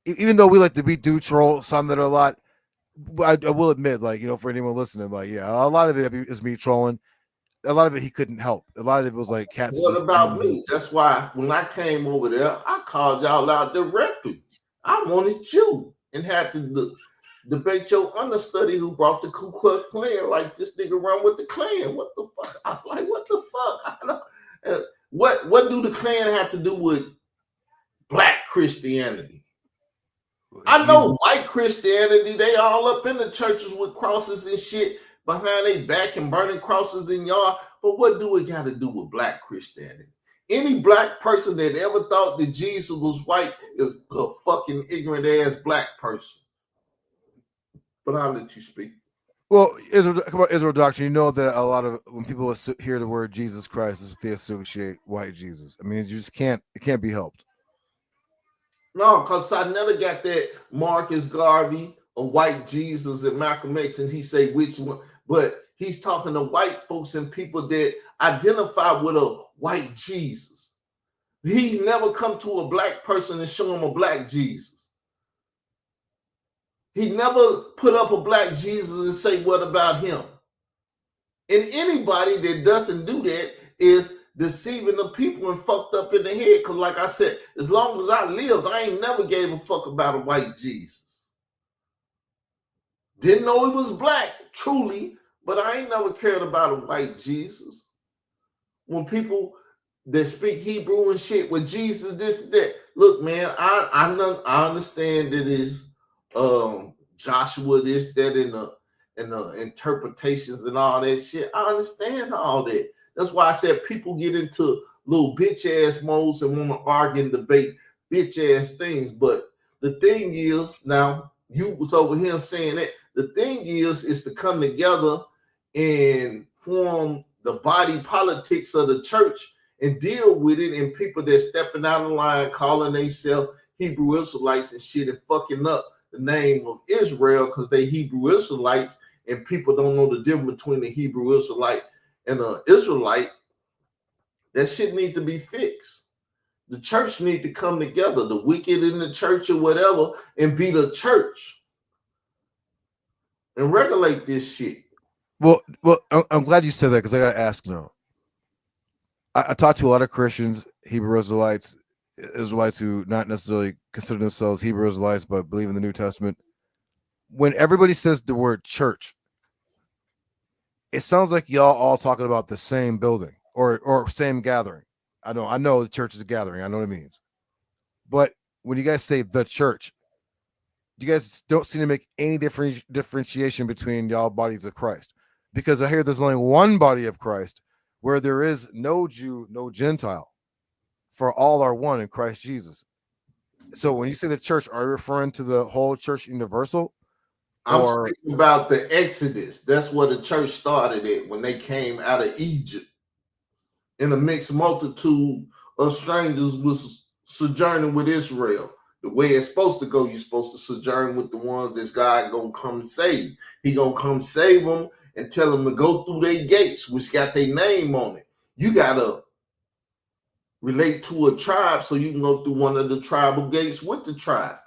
even though we like to do troll Sonnetter a lot, I will admit, like, for anyone listening, like, yeah, a lot of it is me trolling. A lot of it he couldn't help. A lot of it was like cats. What about me? That's why when I came over there, I called y'all out directly. I wanted you and had to debate your understudy who brought the Ku Klux Klan like this nigga run with the Klan. What the fuck? I was like, what the fuck? I don't, what do the Klan have to do with black Christianity? I know white Christianity, they all up in the churches with crosses and shit behind their back and burning crosses in y'all. But what do it got to do with black Christianity? Any black person that ever thought that Jesus was white is a fucking ignorant ass black person. But I'll let you speak. Well, Israel Doctrine, you know that a lot of when people hear the word Jesus Christ, is what they associate white Jesus. I mean, it can't be helped. No, because I never got that Marcus Garvey, a white Jesus, and Malcolm X, and he say which one, but he's talking to white folks and people that identify with a white Jesus. He never come to a black person and show him a black Jesus. He never put up a black Jesus and say, what about him? And anybody that doesn't do that is deceiving the people and fucked up in the head. Because like I said, as long as I lived, I ain't never gave a fuck about a white Jesus. Didn't know he was black, truly, but I ain't never cared about a white Jesus. When people that speak Hebrew and shit with Jesus, this and that. Look, man, I understand that is Joshua, this, that, and the interpretations and all that shit. I understand all that. That's why I said people get into little bitch ass modes and want to argue and debate bitch ass things. But the thing is, now you was over here saying that. The thing is to come together and form the body politics of the church and deal with it, and people that stepping out of line calling themselves Hebrew Israelites and shit and fucking up the name of Israel because they Hebrew Israelites, and people don't know the difference between the Hebrew Israelite and an Israelite. That shit need to be fixed. The church need to come together, the wicked in the church or whatever, and be the church and regulate this shit. Well, I'm glad you said that because I got to ask now. I talked to a lot of Christians, Hebrew Israelites, Israelites who not necessarily consider themselves Hebrew Israelites but believe in the New Testament. When everybody says the word church, it sounds like y'all all talking about the same building or same gathering. I know the church is a gathering. I know what it means. But when you guys say the church, you guys don't seem to make any differentiation between y'all bodies of Christ. Because I hear there's only one body of Christ where there is no Jew, no Gentile, for all are one in Christ Jesus. So when you say the church, are you referring to the whole church universal? I'm speaking about the Exodus. That's where the church started at when they came out of Egypt. And a mixed multitude of strangers was sojourning with Israel. The way it's supposed to go, you're supposed to sojourn with the ones that God gonna come save. He gonna come save them and tell them to go through their gates, which got their name on it. You gotta relate to a tribe so you can go through one of the tribal gates with the tribe.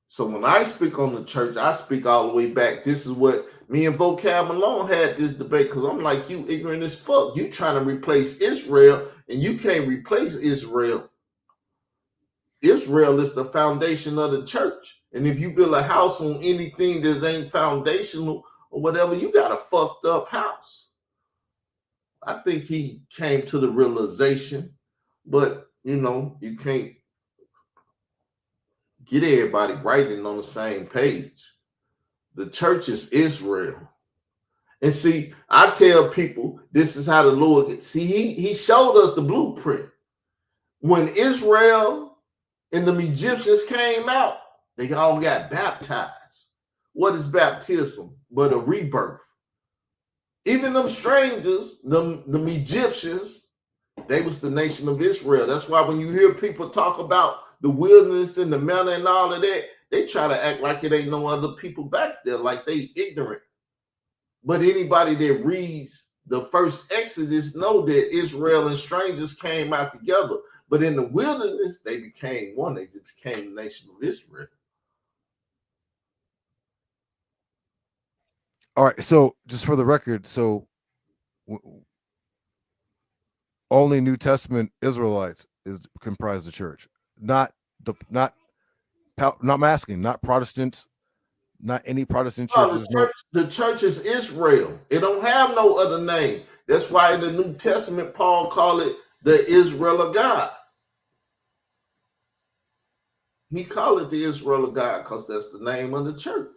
So when I speak on the church, I speak all the way back. This is what me and Vocab Malone had this debate because I'm like, you ignorant as fuck. You trying to replace Israel and you can't replace Israel. Israel is the foundation of the church. And if you build a house on anything that ain't foundational or whatever, you got a fucked up house. I think he came to the realization, but you can't get everybody writing on the same page. The church is Israel. And see, I tell people this is how the Lord gets. See, he showed us the blueprint. When Israel and the Egyptians came out, they all got baptized. What is baptism but a rebirth? Even them strangers, them Egyptians, they was the nation of Israel. That's why when you hear people talk about the wilderness and the manna and all of that, they try to act like it ain't no other people back there, like they ignorant. But anybody that reads the first Exodus know that Israel and strangers came out together. But in the wilderness, they became one. They became the nation of Israel. All right. So just for the record, so only New Testament Israelites is comprised the church, not masking, not Protestants, not any Protestant churches. The church is Israel. It don't have no other name. That's why in the New Testament, Paul called it the Israel of God. He called it the Israel of God because that's the name of the church.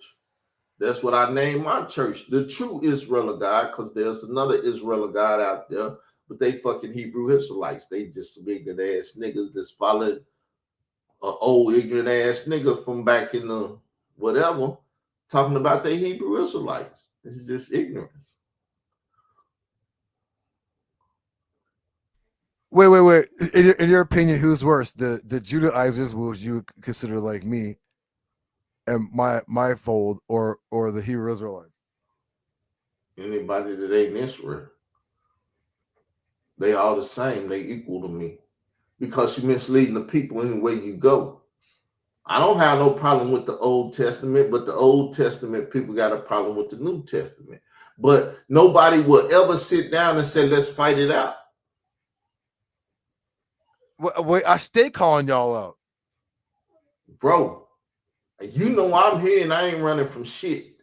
That's what I named my church, the true Israel of God, because there's another Israel of God out there, but they fucking Hebrew Israelites. They just some ignorant ass niggas that's following an old ignorant ass nigga from back in the whatever, talking about they Hebrew Israelites. This is just ignorance. Wait. In your opinion, who's worse, the Judaizers, which you would consider like me, and my fold, or the Hebrew Israelites? Anybody that ain't Israel, they all the same. They equal to me because you're misleading the people anywhere you go. I don't have no problem with the Old Testament, but the Old Testament people got a problem with the New Testament. But nobody will ever sit down and say, let's fight it out. Wait, I stay calling y'all out. Bro, you know I'm here and I ain't running from shit.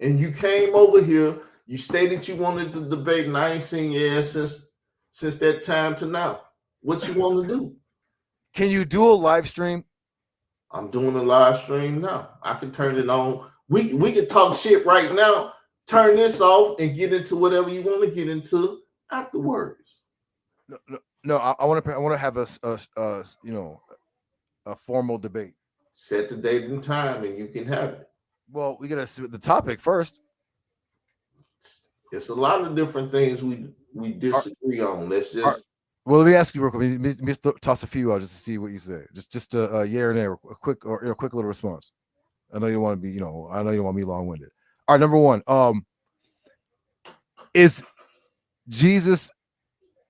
And you came over here, you stated you wanted to debate, and I ain't seen your ass since that time to now. What you want to do? Can you do a live stream? I'm doing a live stream now. I can turn it on. We can talk shit right now. Turn this off and get into whatever you want to get into afterwards. No. I want to have a you know, a formal debate. Set the date and time, and you can have it. Well, we gotta see the topic first. It's a lot of different things we disagree on. Let's just. Well, let me ask you real quick. Let me toss a few out just to see what you say. Just a yeah or nay, a quick quick little response. I know you don't want to be, I know you don't want me long-winded. All right, number one, is Jesus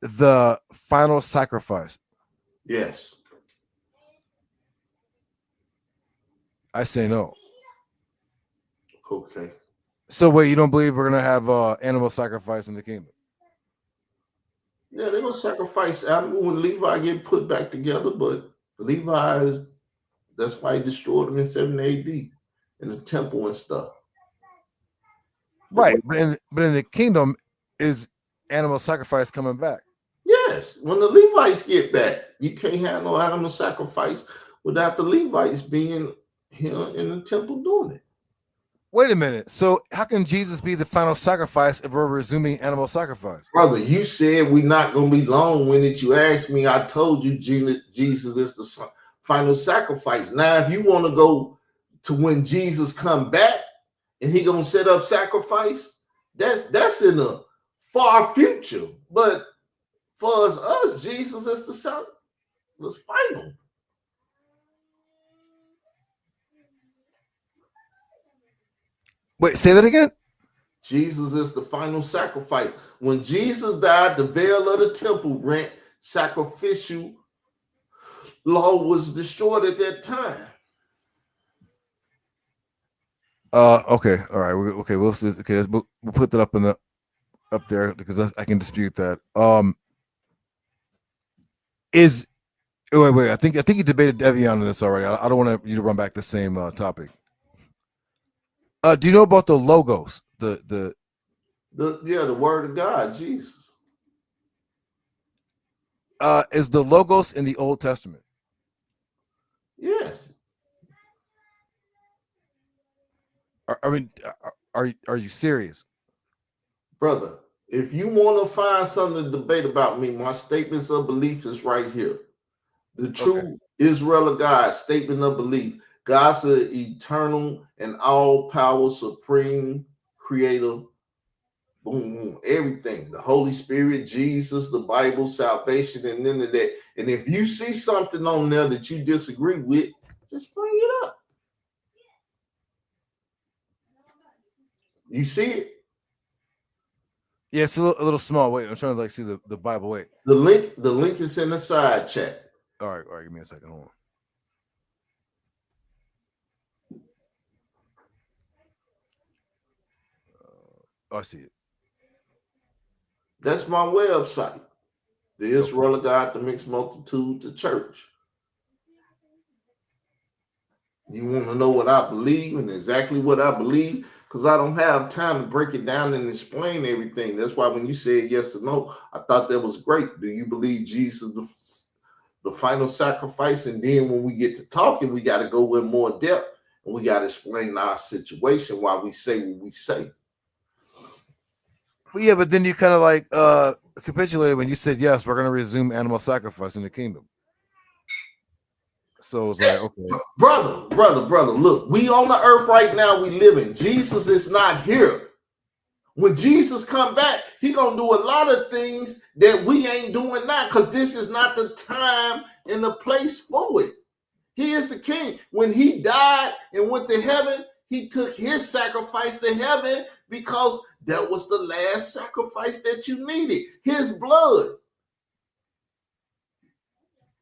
the final sacrifice? Yes. I say no. Okay. So wait, you don't believe we're gonna have animal sacrifice in the kingdom? Yeah, they're gonna sacrifice animal when Levi get put back together, but that's why he destroyed them in 7 AD in the temple and stuff. Right, but in the kingdom, is animal sacrifice coming back? Yes, when the Levites get back, you can't have no animal sacrifice without the Levites being here in the temple doing it. Wait a minute. So how can Jesus be the final sacrifice if we're resuming animal sacrifice? Brother, you said we're not going to be long-winded. You asked me, I told you Jesus is the final sacrifice. Now, if you want to go to when Jesus come back and he going to set up sacrifice, that's in the far future. But for us, Jesus is the son. Let's fight him. Wait, say that again? Jesus is the final sacrifice. When Jesus died, the veil of the temple rent sacrificial law was destroyed at that time. Okay, all right, okay, we'll see. Okay, we'll put that up there because I can dispute that. Wait. I think you debated Devion on this already. I don't want you to run back the same topic. Do you know about the logos? The word of God, Jesus. Is the logos in the Old Testament? Yes. Are you serious? Brother, if you want to find something to debate about me, my statements of belief is right here. The true Israelite God, statement of belief. God's an eternal and all-power, supreme creator. Boom, boom, everything. The Holy Spirit, Jesus, the Bible, salvation, and none of that. And if you see something on there that you disagree with, just bring it up. You see it? Yeah, it's a little small. Wait, I'm trying to see the Bible. Wait. The link is in the side chat. All right, give me a second. Hold on. I see it. That's my website. The Israelite God, the Mixed Multitude, the church. You want to know what I believe and exactly what I believe? Because I don't have time to break it down and explain everything. That's why when you said yes or no, I thought that was great. Do you believe Jesus the final sacrifice? And then when we get to talking, we got to go in more depth and we got to explain our situation why we say what we say. Well, yeah, but then you kind of capitulated when you said yes, we're going to resume animal sacrifice in the kingdom. So it's like, okay, brother, look, we on the earth right now. We living. Jesus is not here. When Jesus come back, he gonna do a lot of things that we ain't doing now, because this is not the time and the place for it. He is the king. When he died and went to heaven, he took his sacrifice to heaven because that was the last sacrifice that you needed, his blood.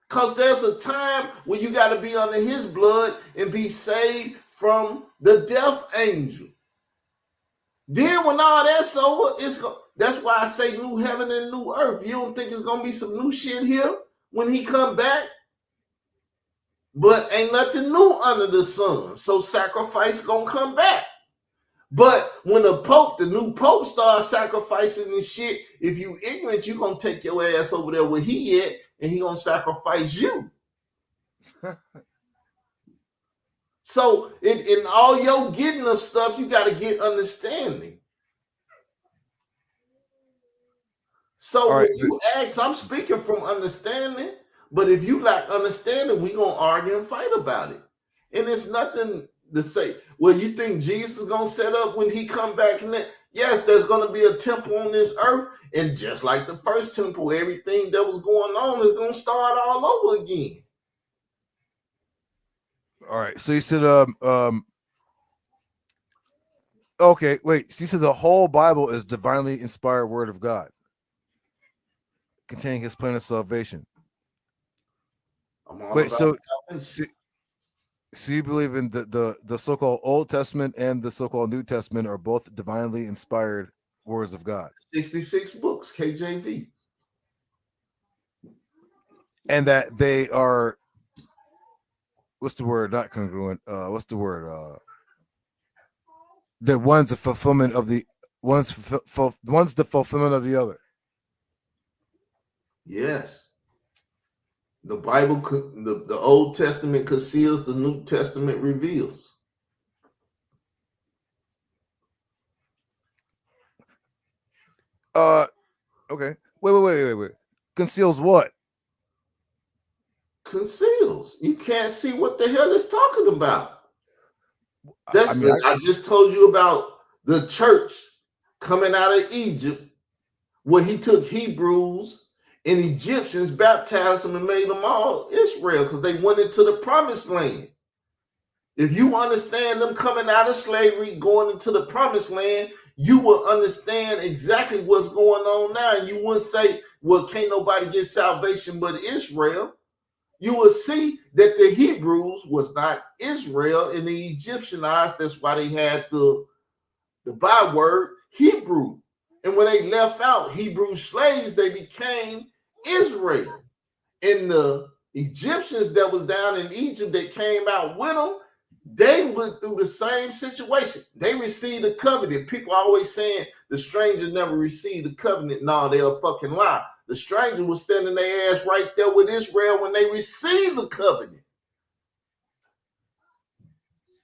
Because there's a time when you got to be under his blood and be saved from the death angel. Then when all that's over, that's why I say new heaven and new earth. You don't think it's going to be some new shit here when he come back? But ain't nothing new under the sun. So sacrifice going to come back. But when the new pope starts sacrificing this shit, if you ignorant, you going to take your ass over there where he at, and he going to sacrifice you. So in all your getting of stuff, you got to get understanding. So All right. when you ask, I'm speaking from understanding, but if you lack understanding, we going to argue and fight about it. And it's nothing to say, well, you think Jesus is going to set up when he come back? Yes, there's going to be a temple on this earth. And just like the first temple, everything that was going on is going to start all over again. All right. So you said, okay, wait. So you said the whole Bible is divinely inspired word of God, containing his plan of salvation. Wait, so you believe in the so-called Old Testament and the so-called New Testament are both divinely inspired words of God? 66 books, KJV. And that they are, what's the word? Not congruent. What's the word? That one's the fulfillment of the one's the fulfillment of the other. Yes. The Bible, the Old Testament conceals, the New Testament reveals. Okay. Wait. Conceals what? Conceals. You can't see what the hell it's talking about. I just told you about the church coming out of Egypt, where he took Hebrews and Egyptians, baptized them, and made them all Israel because they went into the promised land. If you understand them coming out of slavery, going into the promised land, you will understand exactly what's going on now. And you wouldn't say, well, can't nobody get salvation but Israel. You will see that the Hebrews was not Israel, and the Egyptianized. That's why they had the byword Hebrew. And when they left out Hebrew slaves, they became Israel. And the Egyptians that was down in Egypt that came out with them, they went through the same situation. They received the covenant. People always saying the stranger never received the covenant. No, they're a fucking lie. The stranger was standing their ass right there with Israel when they received the covenant.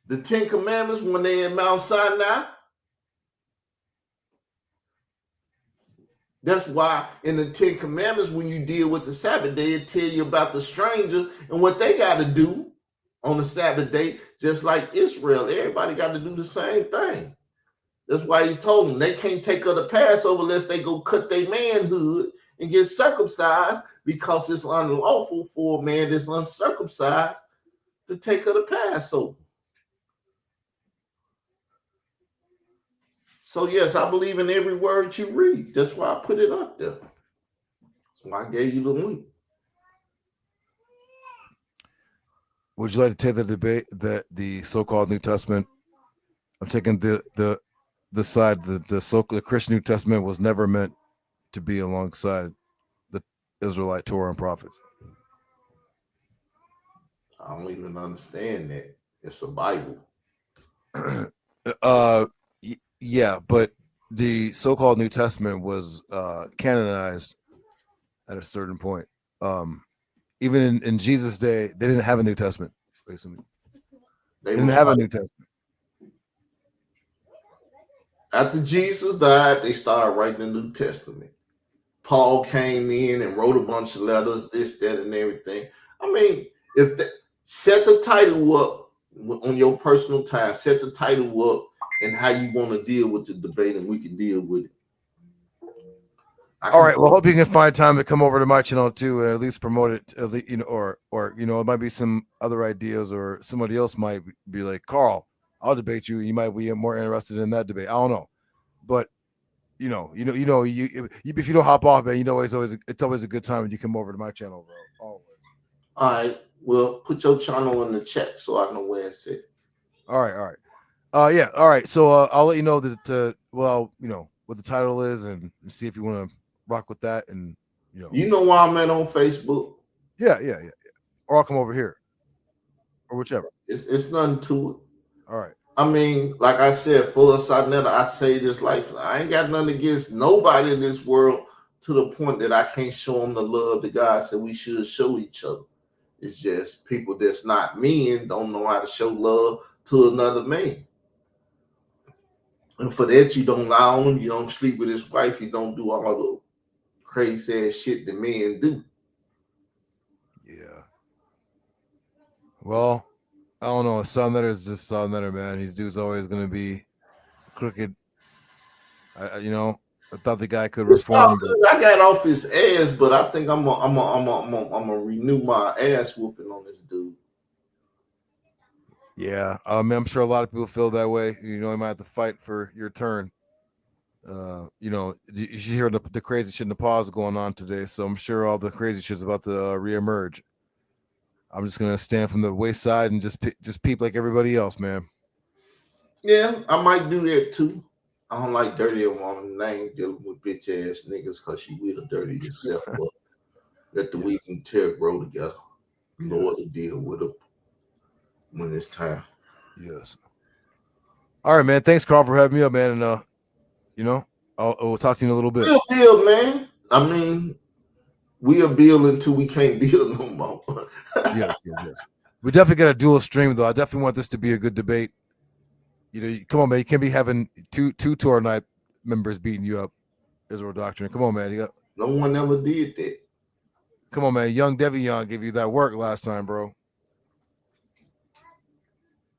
The 10 Commandments, when they in Mount Sinai, that's why in the 10 Commandments, when you deal with the Sabbath day, it tell you about the stranger and what they got to do on the Sabbath day, just like Israel. Everybody got to do the same thing. That's why he told them they can't take of the Passover unless they go cut their manhood and get circumcised, because it's unlawful for a man that's uncircumcised to take of the Passover. So yes, I believe in every word you read. That's why I put it up there. That's why I gave you the link. Would you like to take the debate that the so-called New Testament? I'm taking the side the Christian New Testament was never meant to be alongside the Israelite Torah and prophets. I don't even understand that. It's a Bible. Yeah, but the so-called New Testament was canonized at a certain point. Even in Jesus' day, they didn't have a New Testament. Basically, they didn't have a New Testament. After Jesus died, they started writing the New Testament. Paul came in and wrote a bunch of letters, this, that, and everything. I mean, set the title up on your personal time. Set the title up and how you want to deal with the debate, and we can deal with it. All right. Well, hope you can find time to come over to my channel too, and at least promote it. At least, or it might be some other ideas, or somebody else might be like, Carl, I'll debate you. You might be more interested in that debate. I don't know, but you if you don't hop off, man, it's always a good time when you come over to my channel, bro. Always. All right. Well, put your channel in the chat so I know where it's at. All right. Yeah. All right. So I'll let you know that. What the title is, and see if you want to rock with that, and You know where I'm at on Facebook. Yeah. Or I'll come over here, or whichever. It's nothing to it. All right. I mean, like I said, for us, I say this life. I ain't got nothing against nobody in this world to the point that I can't show them the love that God said we should show each other. It's just people that's not men don't know how to show love to another man. And for that, you don't lie on him, you don't sleep with his wife, you don't do all the crazy ass shit that men do. Yeah. Well, I don't know. Son Letter is just Son Letter, man. These dudes always gonna be crooked. I thought the guy could reform. I got off his ass, but I think I'm gonna renew my ass whooping on this dude. Yeah, I'm sure a lot of people feel that way. You might have to fight for your turn. You should hear the crazy shit in the pause going on today. So I'm sure all the crazy shit's about to reemerge. I'm just gonna stand from the wayside and just peep like everybody else, man. Yeah, I might do that too. I don't like dirty woman name dealing with bitch ass niggas because you will dirty yourself. But let the weak and tear grow together. Lord to deal with them when it's time. Yes. All right, man. Thanks, Carl, for having me up, man. And we'll talk to you in a little bit. We'll build, man. I mean, we'll build until we can't build no more. Yes. We definitely got a dual stream, though. I definitely want this to be a good debate. Come on, man. You can't be having two Torah Night members beating you up, Israel Doctrine. Come on, man. No one ever did that. Come on, man. Young Devion gave you that work last time, bro.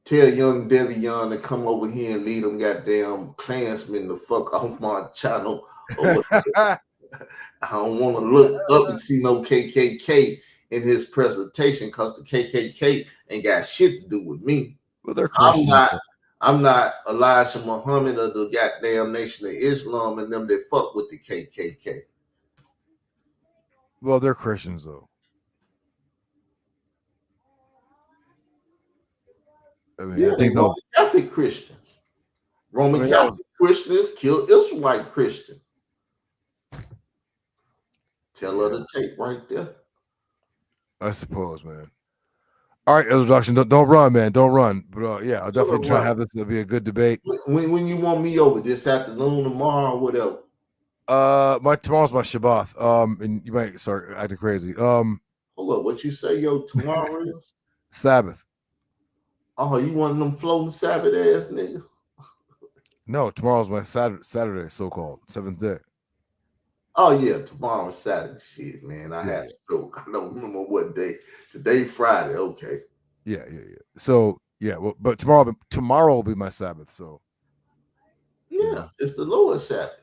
Tell young Devion to come over here and lead them goddamn Klansmen the fuck off my channel. I don't want to look up and see no KKK in his presentation because the KKK ain't got shit to do with me. Well, they're Christian. I'm not Elijah Muhammad of the goddamn Nation of Islam and them that fuck with the KKK. Well, they're Christians, though. I mean, I think Roman Catholic Christians. Roman Catholic Christians kill Israelite Christians. Tell her to take right there. I suppose, man. All right, introduction. Don't run, man. Don't run. But I'll definitely try to have this to be a good debate. When you want me over this afternoon, tomorrow, whatever. Tomorrow's my Shabbat. And you might start acting crazy. Hold up, what you say, yo? Tomorrow is Sabbath. Oh, you one of them floating Sabbath ass nigga? No, tomorrow's my Saturday, so-called 7th day. Oh yeah, tomorrow's Saturday. Shit, man, I had a stroke. I don't remember what day. Today Friday. Okay. Yeah. So but tomorrow will be my Sabbath. So it's the Lord's Sabbath,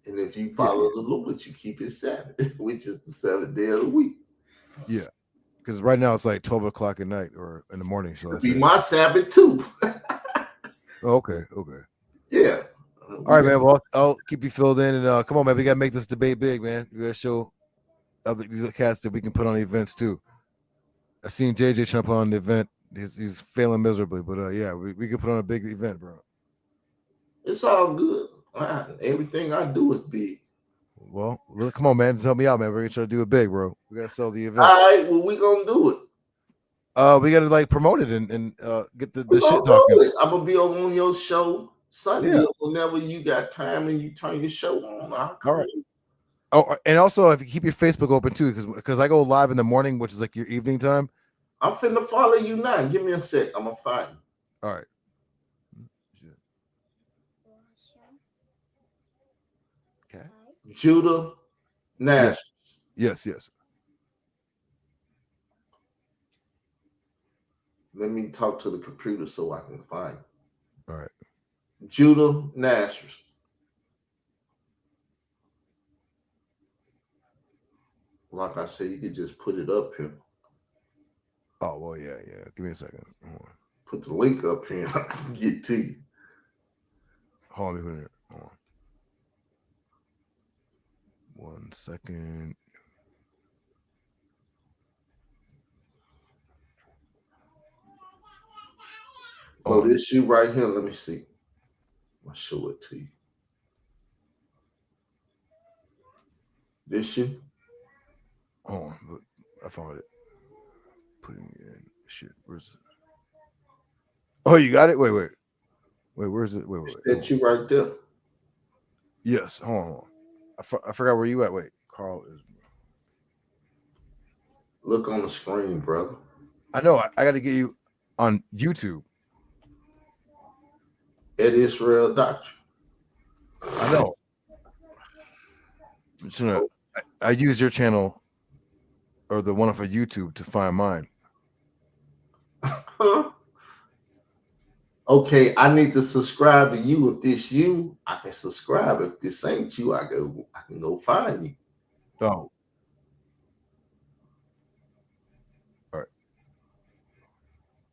and if you follow the Lord, you keep His Sabbath, which is the 7th day of the week. Yeah, because right now it's like 12 o'clock at night or in the morning. Shall I say? Be my Sabbath too. Okay. Yeah. All right, man. Well, I'll keep you filled in, and come on, man. We gotta make this debate big, man. We gotta show these cats that we can put on events too. I seen JJ trying to put on the event. He's failing miserably, but we can put on a big event, bro. It's all good. Everything I do is big. Well, come on, man. Just help me out, man. We're gonna try to do it big, bro. We gotta sell the event. All right, well, we gonna do it. We gotta promote it and get the shit talking. I'm gonna be over on your show Sunday whenever you got time and you turn your show on. All right. Oh, and also if you keep your Facebook open too, because I go live in the morning, which is like your evening time. I'm finna follow you now. Give me a sec. I'm gonna find you. All right. Okay. Judah Nash. Yes. Let me talk to the computer so I can find you. All right. Judah Nazareth. Like I said, you could just put it up here. Oh well, yeah, yeah. Give me a second. Put the link up here. I can get to you. Hold on, let me put it. Hold on. 1 second. Oh, On. this shoe right here. Let me see. I'll show it to you. This shoe. Hold on. Look, I found it. Putting it in. Shit. Where's it? Oh, you got it? Wait, where's it? Wait. That you right there. Yes, hold on. I forgot where you at. Wait, Carl is. Look on the screen, brother. I know. I got to get you on YouTube. At Israel Doctrine. I know. I use your channel or the one for YouTube to find mine. Huh? Okay, I need to subscribe to you. If this you, I can subscribe. If this ain't you, I can go find you. Oh, all right.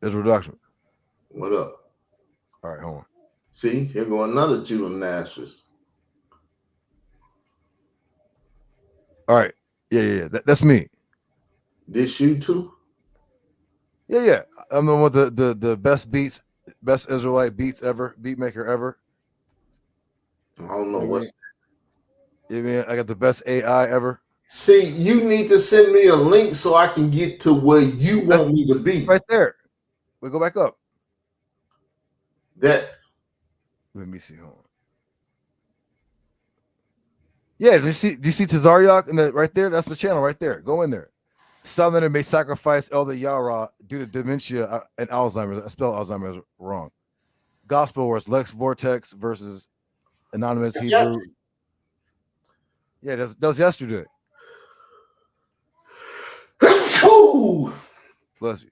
Israel Doctrine. What up? All right, hold on. See, here go another Judah Nazareth. All right. Yeah. That's me. This you too? Yeah. I'm the one with the best beats, best Israelite beats ever, beat maker ever. I don't know You know what's. I mean, I got the best AI ever. See, you need to send me a link so I can get to where you want me to be. Right there. We go back up. That Let me see. Hold on. Yeah, do you see Tazaryak in the right there? That's the channel right there. Go in there. Southerner may sacrifice Elder Yara due to dementia and Alzheimer's. I spelled Alzheimer's wrong. Gospel Wars, Lex Vortex versus Anonymous Hebrew. Yeah, that was yesterday. Ooh. Bless you.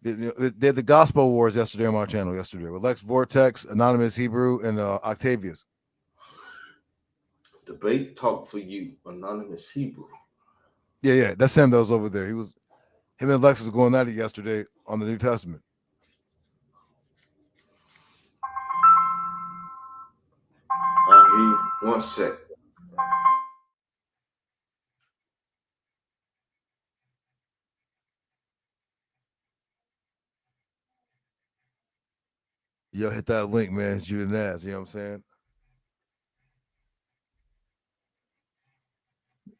They had the Gospel Wars yesterday on my channel yesterday with Lex Vortex, Anonymous Hebrew, and Octavius. Debate talk for you, Anonymous Hebrew. Yeah, that's him that was over there. Him and Lex was going at it yesterday on the New Testament. One sec. Yo, hit that link, man. It's Judah Naz. You know what I'm saying?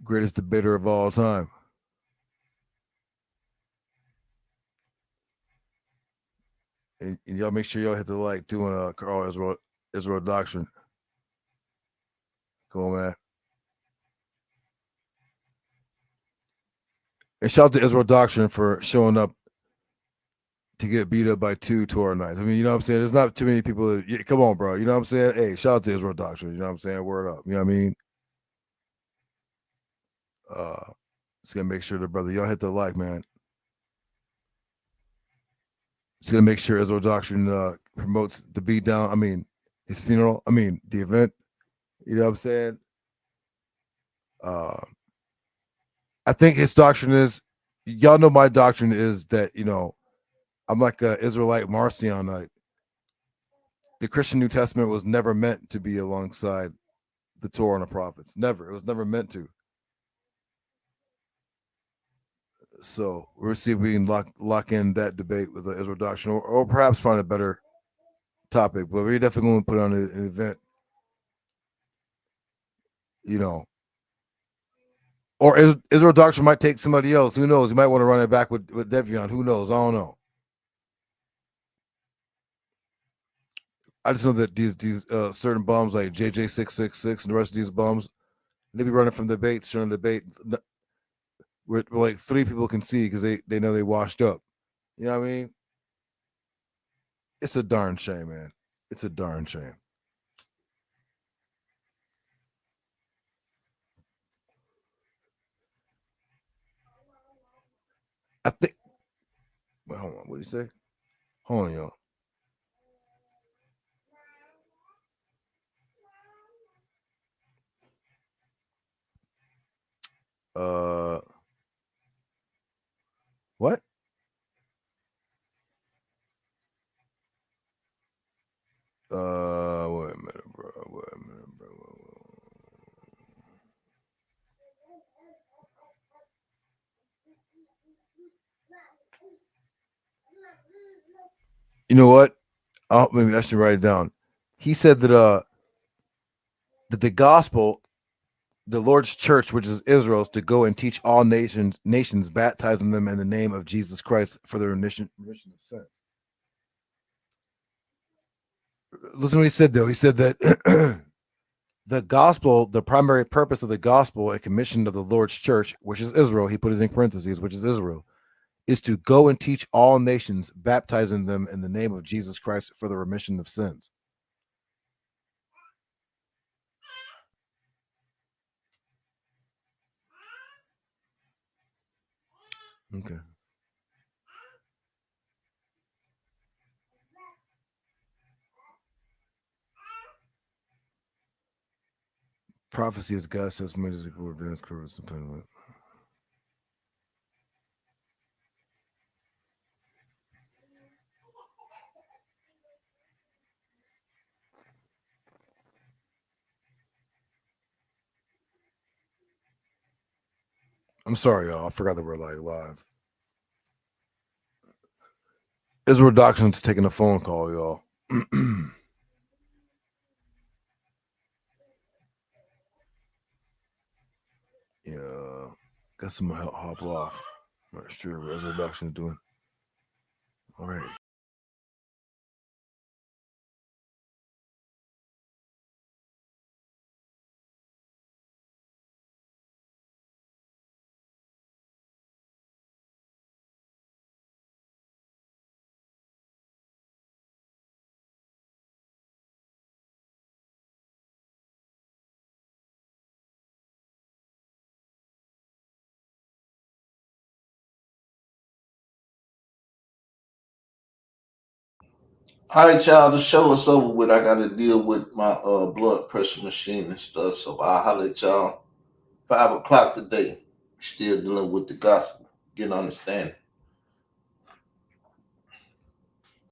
Greatest debater of all time. And y'all make sure y'all hit the like doing Carl Israel Doctrine. Come on, man. And shout out to Israel Doctrine for showing up to get beat up by 2 Torah nights. I mean, you know what I'm saying? There's not too many people that, yeah, come on, bro. You know what I'm saying? Hey, shout out to Israel Doctrine. You know what I'm saying? Word up. You know what I mean? Just gonna make sure the brother, y'all hit the like, man. Just gonna make sure Israel Doctrine promotes the beat down. I mean, his funeral. I mean, the event. You know what I'm saying? I think his doctrine is, y'all know my doctrine is that, you know, I'm like a Israelite Marcionite. The Christian New Testament was never meant to be alongside the Torah and the prophets. Never. It was never meant to. So we'll see if we can lock in that debate with the Israel doctrine, or perhaps find a better topic. But we're definitely going to put on an event, you know. Or Israel doctrine might take somebody else. Who knows? You might want to run it back with Devion. Who knows? I don't know. I just know that these certain bums like JJ666 and the rest of these bums, they be running from debates, trying to debate where like 3 people can see because they know they washed up. You know what I mean? It's a darn shame, man. It's a darn shame. I think. Wait, hold on. What did he say? Hold on, y'all. Uh, what? Wait a minute, bro. Wait a minute, bro. You know what? Oh, maybe I should write it down. He said that the gospel, the Lord's church, which is Israel, is to go and teach all nations, baptizing them in the name of Jesus Christ for the remission of sins. Listen to what he said, though. He said that the gospel, the primary purpose of the gospel and commission of the Lord's church, which is Israel, he put it in parentheses, which is Israel, is to go and teach all nations, baptizing them in the name of Jesus Christ for the remission of sins. Okay. Prophecy is God says many people advance curves and penalty. I'm sorry, y'all. I forgot that we're like live. Israel Doctrine's taking a phone call, y'all. Yeah, got some help hop off. I'm not sure what Israel Doctrine's doing. All right. All right, y'all. The show is over with. I got to deal with my blood pressure machine and stuff. So I'll holler at y'all 5 o'clock today. Still dealing with the gospel. Get understanding.